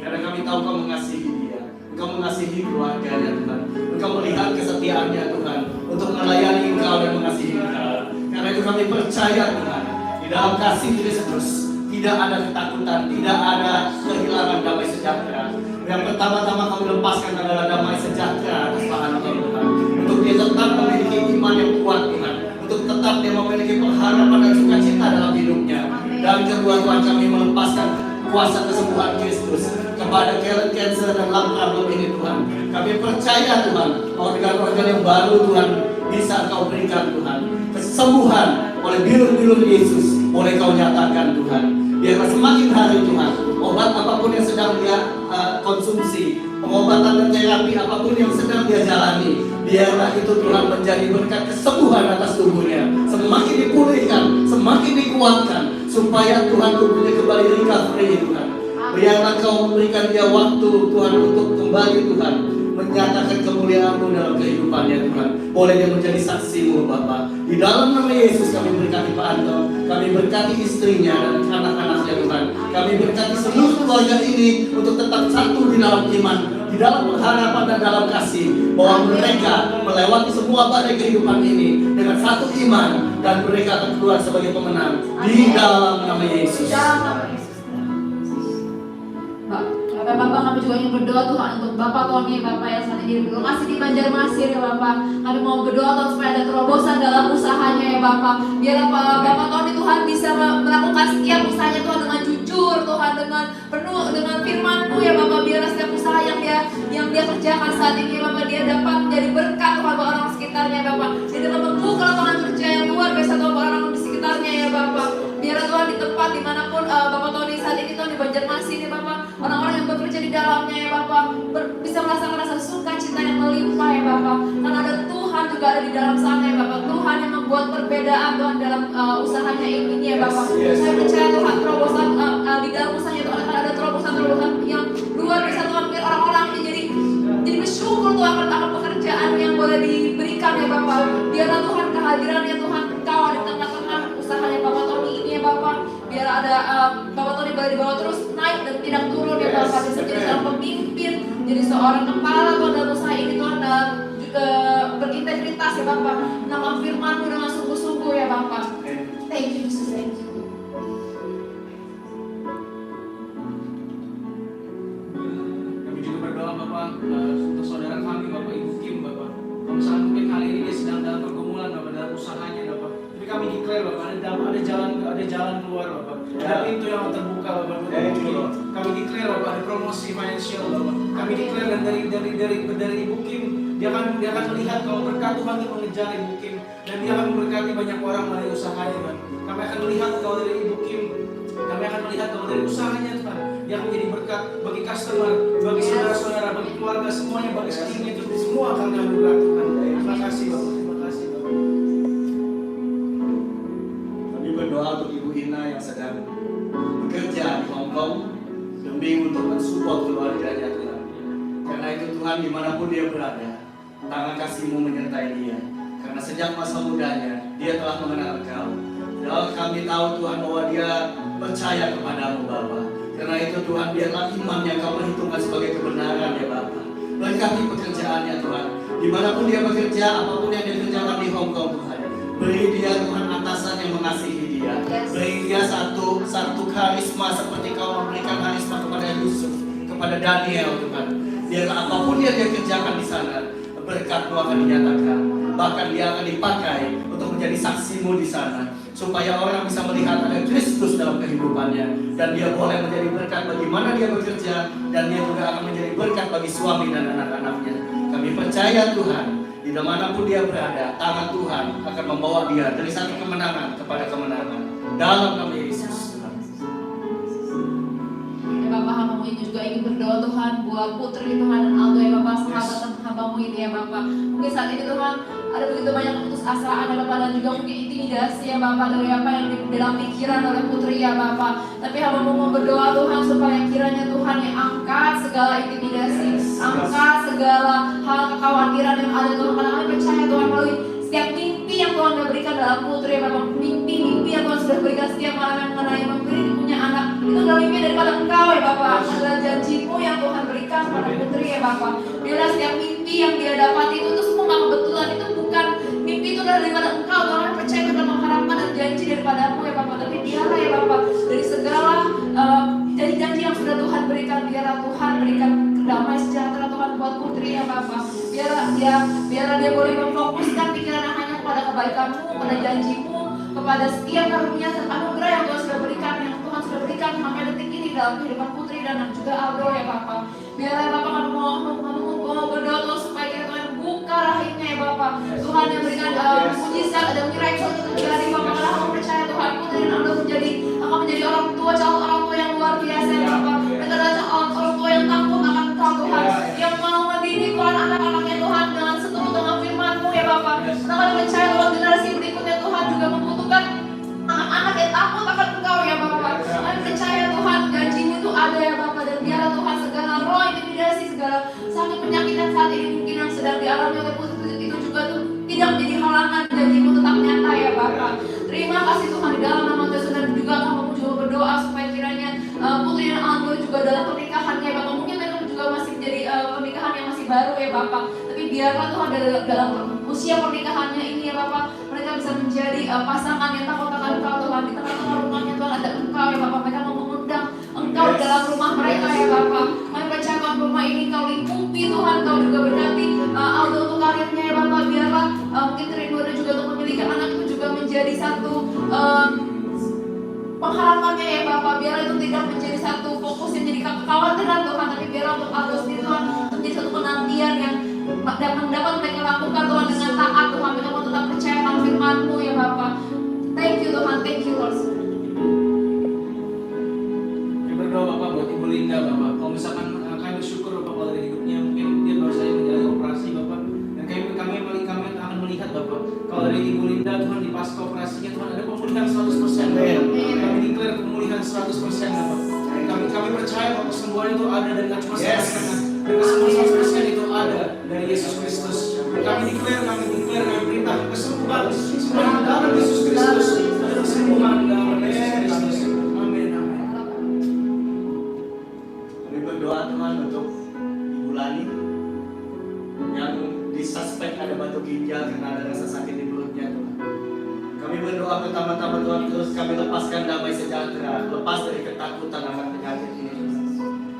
karena kami tahu Kau mengasihi dia, Engkau mengasihi keluarganya Tuhan, Engkau melihat kesetiaannya Tuhan untuk melayani Engkau dan mengasihi Engkau. Karena itu kami percaya Tuhan, di dalam kasih Kristus tidak ada ketakutan, tidak ada kehilangan damai sejahtera. Yang pertama-tama kami lepaskan adalah damai sejahtera atas Pak Anton Tuhan, untuk dia tetap memiliki iman yang kuat Tuhan, untuk tetap dia memiliki pengharapan dan sukacita dalam hidupnya. Dan kedua Tuhan, kami melepaskan kuasa kesembuhan Kristus kepada colon cancer dan lung problem ini Tuhan. Kami percaya Tuhan, organ-organ yang baru Tuhan bisa Kau berikan Tuhan. Kesembuhan oleh bilur-bilur Yesus boleh Kau nyatakan Tuhan. Biarlah semakin hari Tuhan, obat apapun yang sedang dia konsumsi, pengobatan dan terapi apapun yang sedang dia jalani, biarlah itu Tuhan menjadi berkat kesembuhan atas tubuhnya. Semakin dipulihkan, semakin dikuatkan, supaya Tuhan tubuhnya kembali recovery Tuhan. Biarlah Kau memberikan dia waktu Tuhan untuk kembali Tuhan menyatakan kemuliaan-Mu dalam kehidupannya Tuhan. Boleh dia menjadi saksi-Mu Bapa. Di dalam nama Yesus kami berkati Pak Anton, kami berkati istrinya dan anak-anaknya Tuhan. Kami berkati seluruh keluarga ini untuk tetap satu di dalam iman, di dalam pengharapan dan dalam kasih, bahwa mereka melewati semua badai kehidupan ini dengan satu iman, dan mereka akan keluar sebagai pemenang di dalam nama Yesus. Bapak kami juga ingin berdoa Tuhan untuk Bapak Tony, Bapak yang saat ini berlokasi di Banjarmasin ya Bapak. Kami mau berdoa Tuhan supaya ada terobosan dalam usahanya ya Bapak. Biar Bapak Tony Tuhan bisa melakukan setiap usahanya Tuhan dengan jujur Tuhan, dengan penuh dengan firman-Mu ya Bapak. Biar setiap usaha yang dia kerjakan saat ini Bapak, dia dapat menjadi berkat Tuhan buat orang sekitarnya Bapak. Dia dapat membuka lapangan kerja yang luar biasa Tuhan buat orang di sekitarnya ya Bapak. Biar Tuhan di tempat dimanapun Bapak Tony saat ini Tuhan di Banjarmasin ya Bapak, orang-orang yang bekerja di dalamnya ya Bapak bisa merasakan rasa sukacita yang melimpah ya Bapak. Karena ada Tuhan juga ada di dalam sana ya Bapak. Tuhan yang membuat perbedaan Tuhan dalam usahanya ini ya Bapak. Saya percaya Tuhan terobosan di dalam usahanya Tuhan akan ada terobosan yang luar biasa Tuhan. Biar orang-orang ini jadi bersyukur Tuhan akan pekerjaan yang boleh diberikan ya Bapak. Biarlah Tuhan kehadirannya Tuhan Engkau di tengah-tengah usahanya Bapak Tony ini ya Bapak. Biar ada Bapak Tony boleh dibawa terus naik dan tidak turun ya Bapak. Bisa jadi seorang pemimpin, jadi seorang kepala Tuhan dalam usaha ini Tuhan, dan juga berintegritas ya Bapak. Menangkap firman-Mu dengan sungguh-sungguh ya Bapak. Thank you Jesus, thank you. Kami juga berdoa Bapak untuk saudara kami Bapak Ibu Kim Bapak. Kalau misalnya mungkin hari ini dia sedang dalam pergumulan Bapak, dalam usahanya Bapak, tapi kami declare Bapak ada jalan keluar Bapak, ada pintu yang terbuka Bapak untuk Ibu Kim. Kami declare Bapak ada promosi financial Bapak. Kami declare dan dari Ibu Kim dia akan melihat kalau berkat Tuhan itu mengejar Ibu Kim, dan dia akan memberkati banyak orang melalui usahanya Tuhan. Kami akan melihat kalau dari Ibu Kim, kami akan melihat kalau dari usahanya Tuhan, dia akan menjadi berkat bagi customer, bagi saudara-saudara, bagi keluarga semuanya, bagi sekelilingnya itu semua akan kami berkati Tuhan. Terima kasih Bapak, terima kasih Bapak. Kami berdoa untuk Ibu Ina yang sedang bekerja di Hong Kong demi untuk mensupport keluarganya Tuhan. Karena itu Tuhan, dimanapun dia berada, tangan kasih-Mu menyertai dia. Karena sejak masa mudanya dia telah mengenal Engkau. Dan kami tahu Tuhan bahwa dia percaya kepadamu Bapa. Karena itu Tuhan, biarlah iman yang Kau perhitungkan sebagai kebenaran ya Bapa. Berkati pekerjaannya Tuhan. Dimanapun dia bekerja, apapun yang dia kerjakan di Hong Kong Tuhan, beri dia Tuhan atasan yang mengasihi dia. Beri dia satu karisma seperti Kau memberikan karisma kepada Yusuf, kepada Daniel Tuhan. Biarlah apapun yang dia kerjakan di sana, berkat-Mu akan dinyatakan. Bahkan dia akan dipakai untuk menjadi saksi-Mu di sana, supaya orang bisa melihat ada Kristus dalam kehidupannya, dan dia boleh menjadi berkat bagaimana dia bekerja, dan dia juga akan menjadi berkat bagi suami dan anak-anaknya. Kami percaya Tuhan, di manapun dia berada, tangan Tuhan akan membawa dia dari satu kemenangan kepada kemenangan. Dalam nama Yesus. Ya Bapak, hamba-Mu ini juga ingin berdoa Tuhan buat Putri Tuhan dan Aldo ya Bapak, sahabat hamba-Mu ini ya Bapak. Mungkin saat ini Tuhan ada begitu banyak putusasaan ya Bapak, dan juga mungkin intimidasi ya Bapak dari apa yang di dalam pikiran oleh Putri ya Bapak. Tapi hamba-Mu mau berdoa Tuhan supaya kiranya Tuhan yang angkat segala intimidasi, angkat segala hal kekhawatiran yang ada Tuhan. Karena kami percaya Tuhan melalui setiap mimpi yang Tuhan sudah berikan dalam Putri ya Bapak, mimpi-mimpi yang Tuhan sudah berikan setiap malam yang mengenai memberi punya anak, itu adalah mimpi daripada Engkau ya Bapak, adalah janji-Mu yang Tuhan berikan kepada Putri ya Bapak. Biarlah setiap mimpi yang dia dapati itu semua nggak kebetulan, itu bukan mimpi, itu adalah daripada Engkau. Tuhan percaya kita mengharapkan dan janji daripada-Mu ya Bapak. Tapi biarlah ya Bapak, dari segala janji-janji yang sudah Tuhan berikan, biarlah Tuhan berikan damai sejahtera Tuhan buat Putri ya Bapak. Biarlah dia boleh memfokuskan pikiran hanya kepada kebaikan-Mu, kepada janji-Mu, kepada setiap karunia dan anugerah yang Tuhan sudah berikan, yang Tuhan sudah berikan sampai detik ini dalam kehidupan Putri dan juga Aldo ya Bapak. Biarlah Bapak kami mau berdoa Tuhan supaya kita Tuhan buka rahimnya ya Bapak. Tuhan yang berikan mujizat dan miracle itu terjadi Bapak. Karena kami percaya Tuhan, Putri dan Aldo akan menjadi orang tua, calon orang tua yang luar biasa ya Bapak. Mereka adalah orang tua yang takut akan Engkau Tuhan, yang mau mendidik Tuhan anak-anaknya Tuhan dengan seturut dengan firman-Mu ya Bapak. Karena kami percaya Tuhan, generasi berikutnya Tuhan juga membutuhkan anak-anak yang takut akan Engkau ya Bapak. Kami percaya Tuhan, janji-Mu itu ada ya Bapak. Dan biarlah Tuhan segala roh intimidasi, segala sakit penyakit yang saat ini mungkin yang sedang dialami oleh Putri itu juga tuh tidak menjadi halangan, janji-Mu tetap nyata ya Bapak. Terima kasih Tuhan, di dalam nama Yesus. Dan juga kami juga berdoa supaya kiranya Putri dan Aldo juga dalam pernikahannya Bapak, mungkin mereka juga masih menjadi pernikahan yang masih baru ya Bapak, tapi biarlah Tuhan dalam usia pernikahannya ini ya Bapak, mereka bisa menjadi pasangan yang takut akan Engkau Tuhan. Di tengah-tengah rumahnya Tuhan ada Engkau ya Bapak, mereka mau mengundang Engkau di dalam rumah mereka ya Bapak. Kami percaya Tuhan, rumah ini Kau lingkupi Tuhan, Kau juga berkati Aldo untuk karirnya ya Bapak. Biarlah mungkin kerindu ada juga untuk memiliki anak itu juga menjadi satu pengharapannya ya Bapak. Biarlah itu tidak menjadi satu fokus yang jadi kekhawatiran Tuhan, tapi biarlah untuk Aldo sendiri Tuhan menjadi satu penantian yang dapat mereka lakukan Tuhan dengan taat Tuhan. Mereka mau tetap percaya pada firman-Mu ya Bapak. Thank you Tuhan, thank you Lord. Kami berdoa Bapak buat Ibu Linda Bapak. Kalau misalkan kami bersyukur Bapak dari hidupnya, mungkin dia baru saja menjalani operasi Bapak. Dan kami akan melihat Bapak, kalau dari Ibu Linda Tuhan di pasca operasinya Tuhan ada pemulihan 100%. Kami declare pemulihan 100% Bapak. Kami percaya bahwa kesembuhan itu ada dan tidak cuma setengah-setengah. Dan kesembuhan 100% itu ada dari Yesus Kristus. Kami declare, kami perintah kesembuhan dalam Yesus Kristus. Ada kesembuhan dalam Yesus Kristus. Amin, amin. Kami berdoa Tuhan untuk Ibu Lani yang disuspek ada batu ginjal karena ada rasa sakit di perutnya Tuhan. Kami berdoa pertama-tama Tuhan, terus kami lepaskan damai sejahtera, lepas dari ketakutan akan penyakit ini.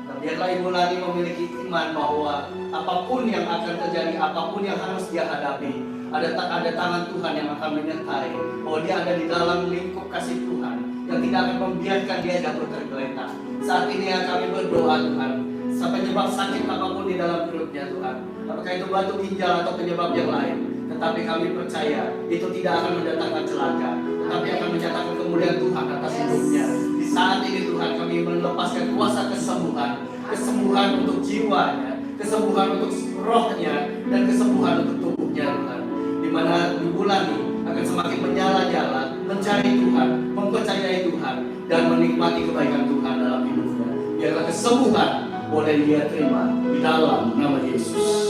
Dan biarlah Ibu Lani memiliki iman bahwa apapun yang akan terjadi, apapun yang harus dia hadapi, ada tangan Tuhan yang akan menyertai, bahwa dia ada di dalam lingkup kasih Tuhan yang tidak akan membiarkan dia jatuh tergeletak. Saat ini yang kami berdoa Tuhan, sampai penyebab sakit apapun di dalam perutnya Tuhan, apakah itu batu ginjal atau penyebab yang lain, tetapi kami percaya itu tidak akan mendatangkan celaka, tetapi akan mendatangkan kemuliaan Tuhan atas hidupnya. Di saat ini Tuhan, kami melepaskan kuasa kesembuhan untuk jiwanya, kesembuhan untuk rohnya dan kesembuhan untuk tubuhnya Tuhan. Di mana di bulan ini akan semakin menyala-nyala, mencari Tuhan, mempercayai Tuhan, dan menikmati kebaikan Tuhan dalam hidupnya. Biarlah kesembuhan boleh dia terima di dalam nama Yesus.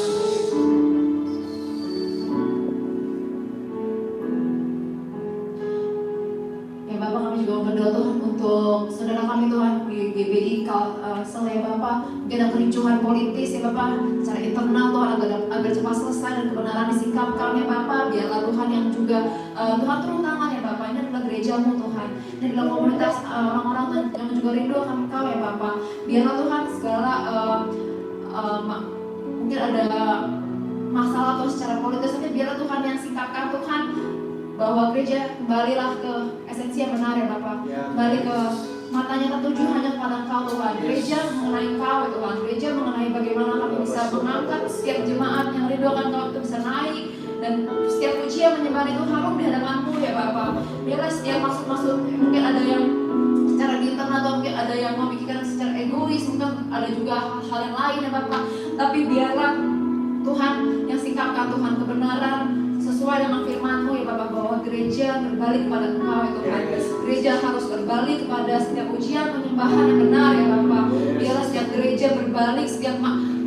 Bapak, kami juga berdoa Tuhan untuk saudara kami Tuhan di GBI Kalsel ya Bapak, mungkin ada kericuhan politis ya Bapak secara internal Tuhan agar cepat selesai dan kebenaran disikapkan ya Bapak. Biarlah Tuhan yang juga Tuhan turun tangan ya Bapak. Ini adalah gerejamu Tuhan, ini adalah komunitas orang-orang Tuhan yang juga rindu akan Engkau ya Bapak. Biarlah Tuhan segala mungkin ada masalah atau secara politis saja, biarlah Tuhan yang sikapkan Tuhan, bahwa gereja kembalilah ke esensi yang benar ya Bapak. Kembali ke matanya tertuju hanya kepada Engkau Tuhan. Gereja mengenai Engkau ya Tuhan. Gereja mengenai bagaimana kami bisa mengangkat setiap jemaat yang rindu akan Engkau itu bisa naik, dan setiap pujian menyembah itu harum di hadapan-Mu ya Bapak. Biarlah setiap maksud-maksud, mungkin ada yang secara di internal atau mungkin ada yang memikirkan secara egois, mungkin ada juga hal yang lain ya Bapak. Tapi biarlah Tuhan yang sikapkan Tuhan kebenaran sesuai dengan firman-Mu ya Bapak, bahwa gereja berbalik kepada Engkau ya Tuhan. Gereja harus berbalik kepada setiap ujian penyembahan yang benar ya Bapak. Biarlah setiap gereja berbalik, setiap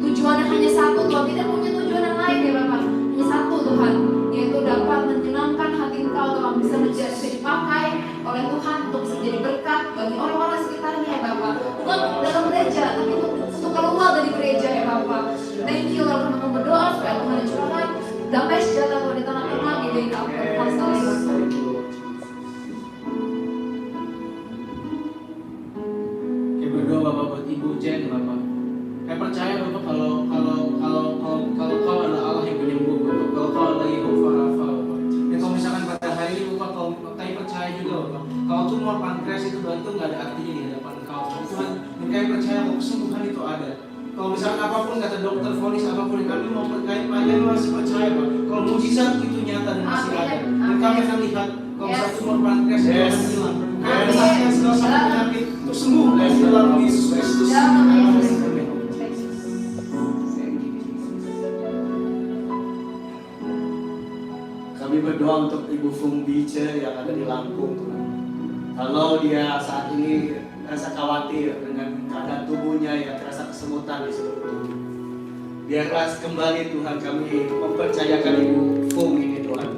tujuannya hanya satu Tuhan, tidak punya tujuan yang lain ya Bapak. Hanya satu Tuhan, yaitu dapat menyenangkan hati Engkau Tuhan, bisa dipakai oleh Tuhan untuk bisa menjadi berkat bagi orang-orang sekitarnya ya Bapak. Bukan dalam gereja, tapi untuk keluar dari gereja ya Bapak. Thank you Lord, kami berdoa supaya Tuhan dicurahkan damai sejahtera Tuhan di tengah-tengah GBI Kalsel ya Bapak. Kayak berdoa Bapak buat Ibu Jen Bapak. Kayak percaya Bapak kalau Kau adalah Allah yang penyembuh Bapak. Kalau Kau adalah Yehovah Rafa Bapak. Dan kalau misalkan pada hari ini Bapak, kami percaya juga Bapak, kalau tumor pankreas itu nggak ada artinya di hadapan Kau Tuhan. Dan kami percaya bahwa kesembuhan itu ada. Kalau misalkan apapun kata dokter vonis apapun, kami mau percaya, kami masih percaya Pak. Kalau mujizat itu nyata dan masih ada, dan kami akan lihat kalau misalkan tumor pankreas itu akan hilang. Kami percaya segala sakit penyakit untuk sembuh dari dalam Yesus Kristus. Kami berdoa untuk Ibu Fung Bice yang ada di Lampung Tuhan. Kalau dia saat ini rasa khawatir dengan keadaan tubuhnya yang terasa kesemutan di seluruh tubuh, biarlah kembali Tuhan kami mempercayakan Ibu Fung ini Tuhan,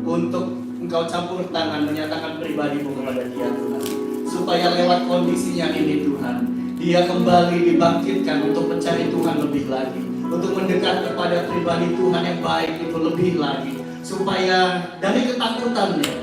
untuk Engkau campur tangan menyatakan pribadi-Mu kepada dia Tuhan, supaya lewat kondisinya ini Tuhan, dia kembali dibangkitkan untuk mencari Tuhan lebih lagi, untuk mendekat kepada pribadi Tuhan yang baik itu lebih lagi, supaya dari ketakutannya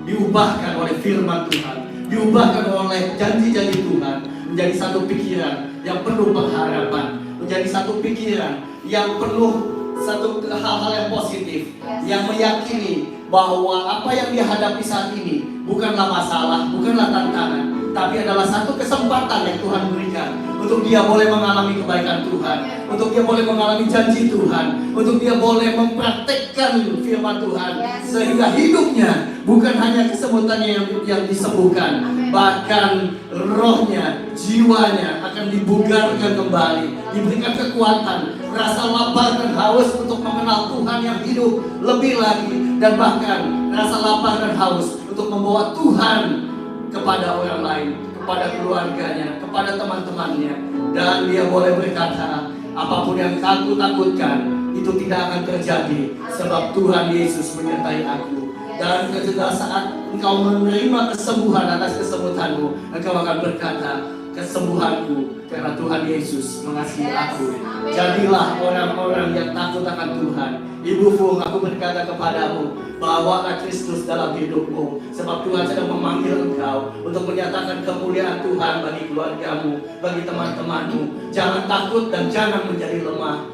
diubahkan oleh firman Tuhan, diubahkan oleh janji-janji Tuhan, menjadi satu pikiran yang penuh pengharapan, menjadi satu pikiran yang penuh satu hal-hal yang positif, yang meyakini bahwa apa yang dia hadapi saat ini bukanlah masalah, bukanlah tantangan, tapi adalah satu kesempatan yang Tuhan berikan untuk dia boleh mengalami kebaikan Tuhan, untuk dia boleh mengalami janji Tuhan, untuk dia boleh mempraktekkan firman Tuhan, sehingga hidupnya bukan hanya kesemutannya yang disembuhkan, bahkan rohnya, jiwanya akan dibugarkan kembali, diberikan kekuatan, rasa lapar dan haus untuk mengenal Tuhan yang hidup lebih lagi, dan bahkan rasa lapar dan haus untuk membawa Tuhan kepada orang lain, kepada keluarganya, kepada teman-temannya. Dan dia boleh berkata, apapun yang aku takutkan itu tidak akan terjadi, sebab Tuhan Yesus menyertai aku. Dan ketika saat engkau menerima kesembuhan atas kesemutanmu, engkau akan berkata, kesembuhanku karena Tuhan Yesus mengasihi aku. Jadilah orang-orang yang takut akan Tuhan. Ibu Fung, aku berkata kepadamu, bawalah Kristus dalam hidupmu, sebab Tuhan sedang memanggil engkau untuk menyatakan kemuliaan Tuhan bagi keluargamu, bagi teman-temanmu. Jangan takut dan jangan menjadi lemah.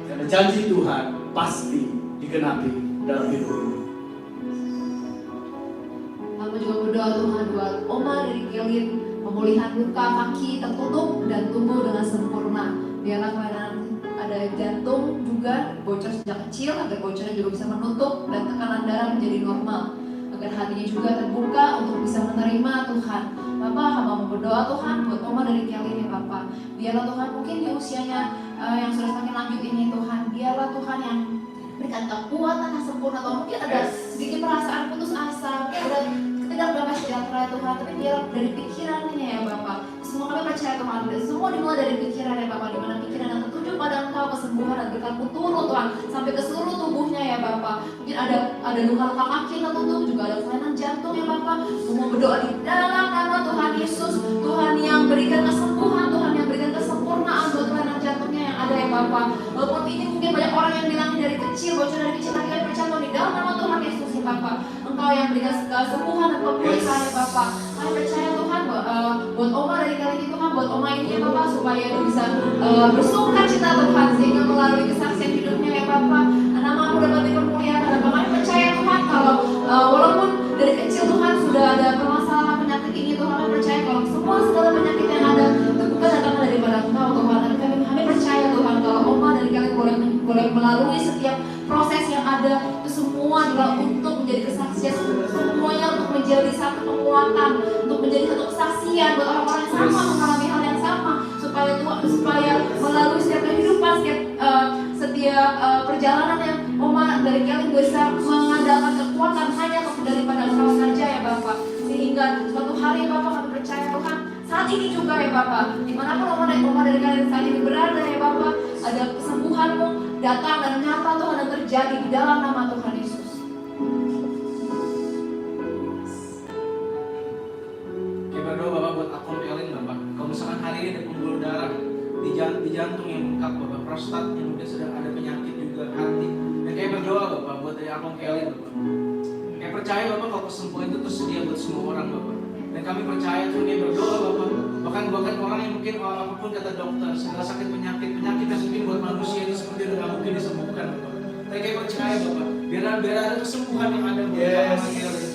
Karena janji Tuhan pasti digenapi dalam hidupmu. Kami juga berdoa Tuhan buat Oma dari Kelin, pemulihan luka kaki tertutup dan tumbuh dengan sempurna. Biarlah kelainan ada jantung juga bocor sejak kecil, agar bocornya juga bisa menutup dan tekanan darah menjadi normal, agar hatinya juga terbuka untuk bisa menerima Tuhan. Bapak, hamba mau berdoa Tuhan buat Oma dari Kelin ya Bapak. Biarlah Tuhan mungkin di usianya yang sudah semakin lanjut ini Tuhan, biarlah Tuhan yang berikan kekuatan yang sempurna. Tuhan, mungkin ada sedikit perasaan putus asa, mungkin ada ketidakdamaian sejahtera Tuhan, tapi biar dari pikirannya ya Bapak. Semua kami percaya Tuhan, semua dimulai dari pikiran ya Bapak, di mana pikiran yang tertuju pada Engkau, kesembuhan dan berkat-Mu turun Tuhan sampai ke seluruh tubuhnya ya Bapak. Mungkin ada luka-luka kaki yang tertutup, juga ada kelainan jantung ya Bapak. Semua berdoa di dalam nama Tuhan Yesus, Tuhan yang berikan kesembuhan, Tuhan yang berikan kesempurnaan buat kelainan jantungnya yang ada ya Bapak. Walaupun ini mungkin banyak orang yang bilang dari kecil, bocor dari kecil, lagi kami percaya di dalam nama Tuhan Yesus ya Bapak. Engkau yang berikan kesembuhan dan pemulihan ya Bapak. Kami percaya Tuhan buat Oma dari kali ini Tuhan, buat Oma ini ya Bapak, supaya dia bisa bersuka cita Tuhan, sehingga melalui kesaksian hidupnya ya Bapak, nama-Mu dapat dipermuliakan. Dan kami percaya Tuhan kalau walaupun dari kecil Tuhan sudah ada permasalahan penyakit ini Tuhan, kami percaya kalau semua segala penyakit yang ada itu bukan datang daripada Engkau Tuhan. Dan kami percaya Tuhan kalau Oma dari kali boleh melalui setiap proses yang ada itu semua adalah untuk menjadi kesaksian, semuanya untuk menjadi satu penguatan, untuk menjadi satu kesaksian buat orang-orang yang sama mengalami hal yang sama, supaya melalui setiap kehidupan, setiap perjalanan yang Oma dari kalian bisa mengandalkan kekuatan hanya daripada Engkau saja ya Bapak. Sehingga suatu hari Bapak, kami percaya Tuhan saat ini juga ya Bapak, dimanapun Oma dari kalian saat ini berada ya Bapak, ada kesembuhan-Mu datang dan nyata Tuhan dan terjadi di dalam nama Tuhan Yesus. Oke, berdoa Bapak buat Akon Elin Bapak. Kalau misalkan hari ini ada pembuluh darah di jantung yang bengkak Bapak, prostat yang mungkin sedang ada penyakit juga, hati. Dan kayak berdoa Bapak buat dari Akon Elin Bapak. Kayak percaya Bapak kalau kesembuhan itu tersedia buat semua orang Bapak. Dan kami percaya Tuhan, kayak berdoa Bapak. Bahkan orang yang mungkin apapun kata dokter, segala sakit penyakit yang mungkin buat manusia itu seperti udah gak mungkin disembuhkan Bapak. Tapi kayak percaya Bapak, biar ada kesembuhan yang ada buat Akon Elin.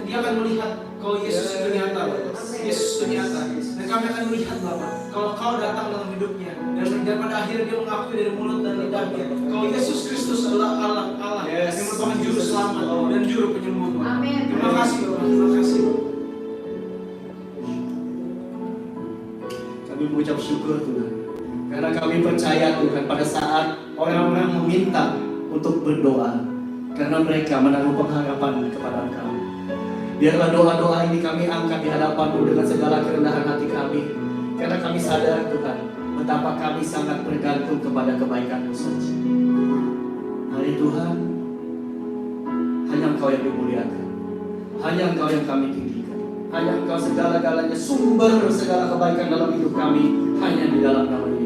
Dia akan melihat kalau Yesus itu nyata Bapak. Yesus itu nyata. Dan kami akan melihat Bapak, kalau Kau datang dalam hidupnya, dan pada akhirnya dia mengakui dari mulut dan lidahnya kalau Yesus Kristus adalah Allah yang merupakan juru selamat dan juru penyembuh. Amin. Terima kasih Bapak, terima kasih. Kami mengucap syukur Tuhan, karena kami percaya Tuhan pada saat orang-orang meminta untuk berdoa, karena mereka menaruh pengharapan kepada Engkau. Biarlah doa-doa ini kami angkat di hadapan-Mu dengan segala kerendahan hati kami, karena kami sadar Tuhan betapa kami sangat bergantung kepada kebaikan-Mu saja. Hari Tuhan, hanya Engkau yang dimuliakan, hanya Engkau yang kami tinggikan, hanya Engkau segala-galanya, sumber segala kebaikan dalam hidup kami hanya di dalam nama Yesus.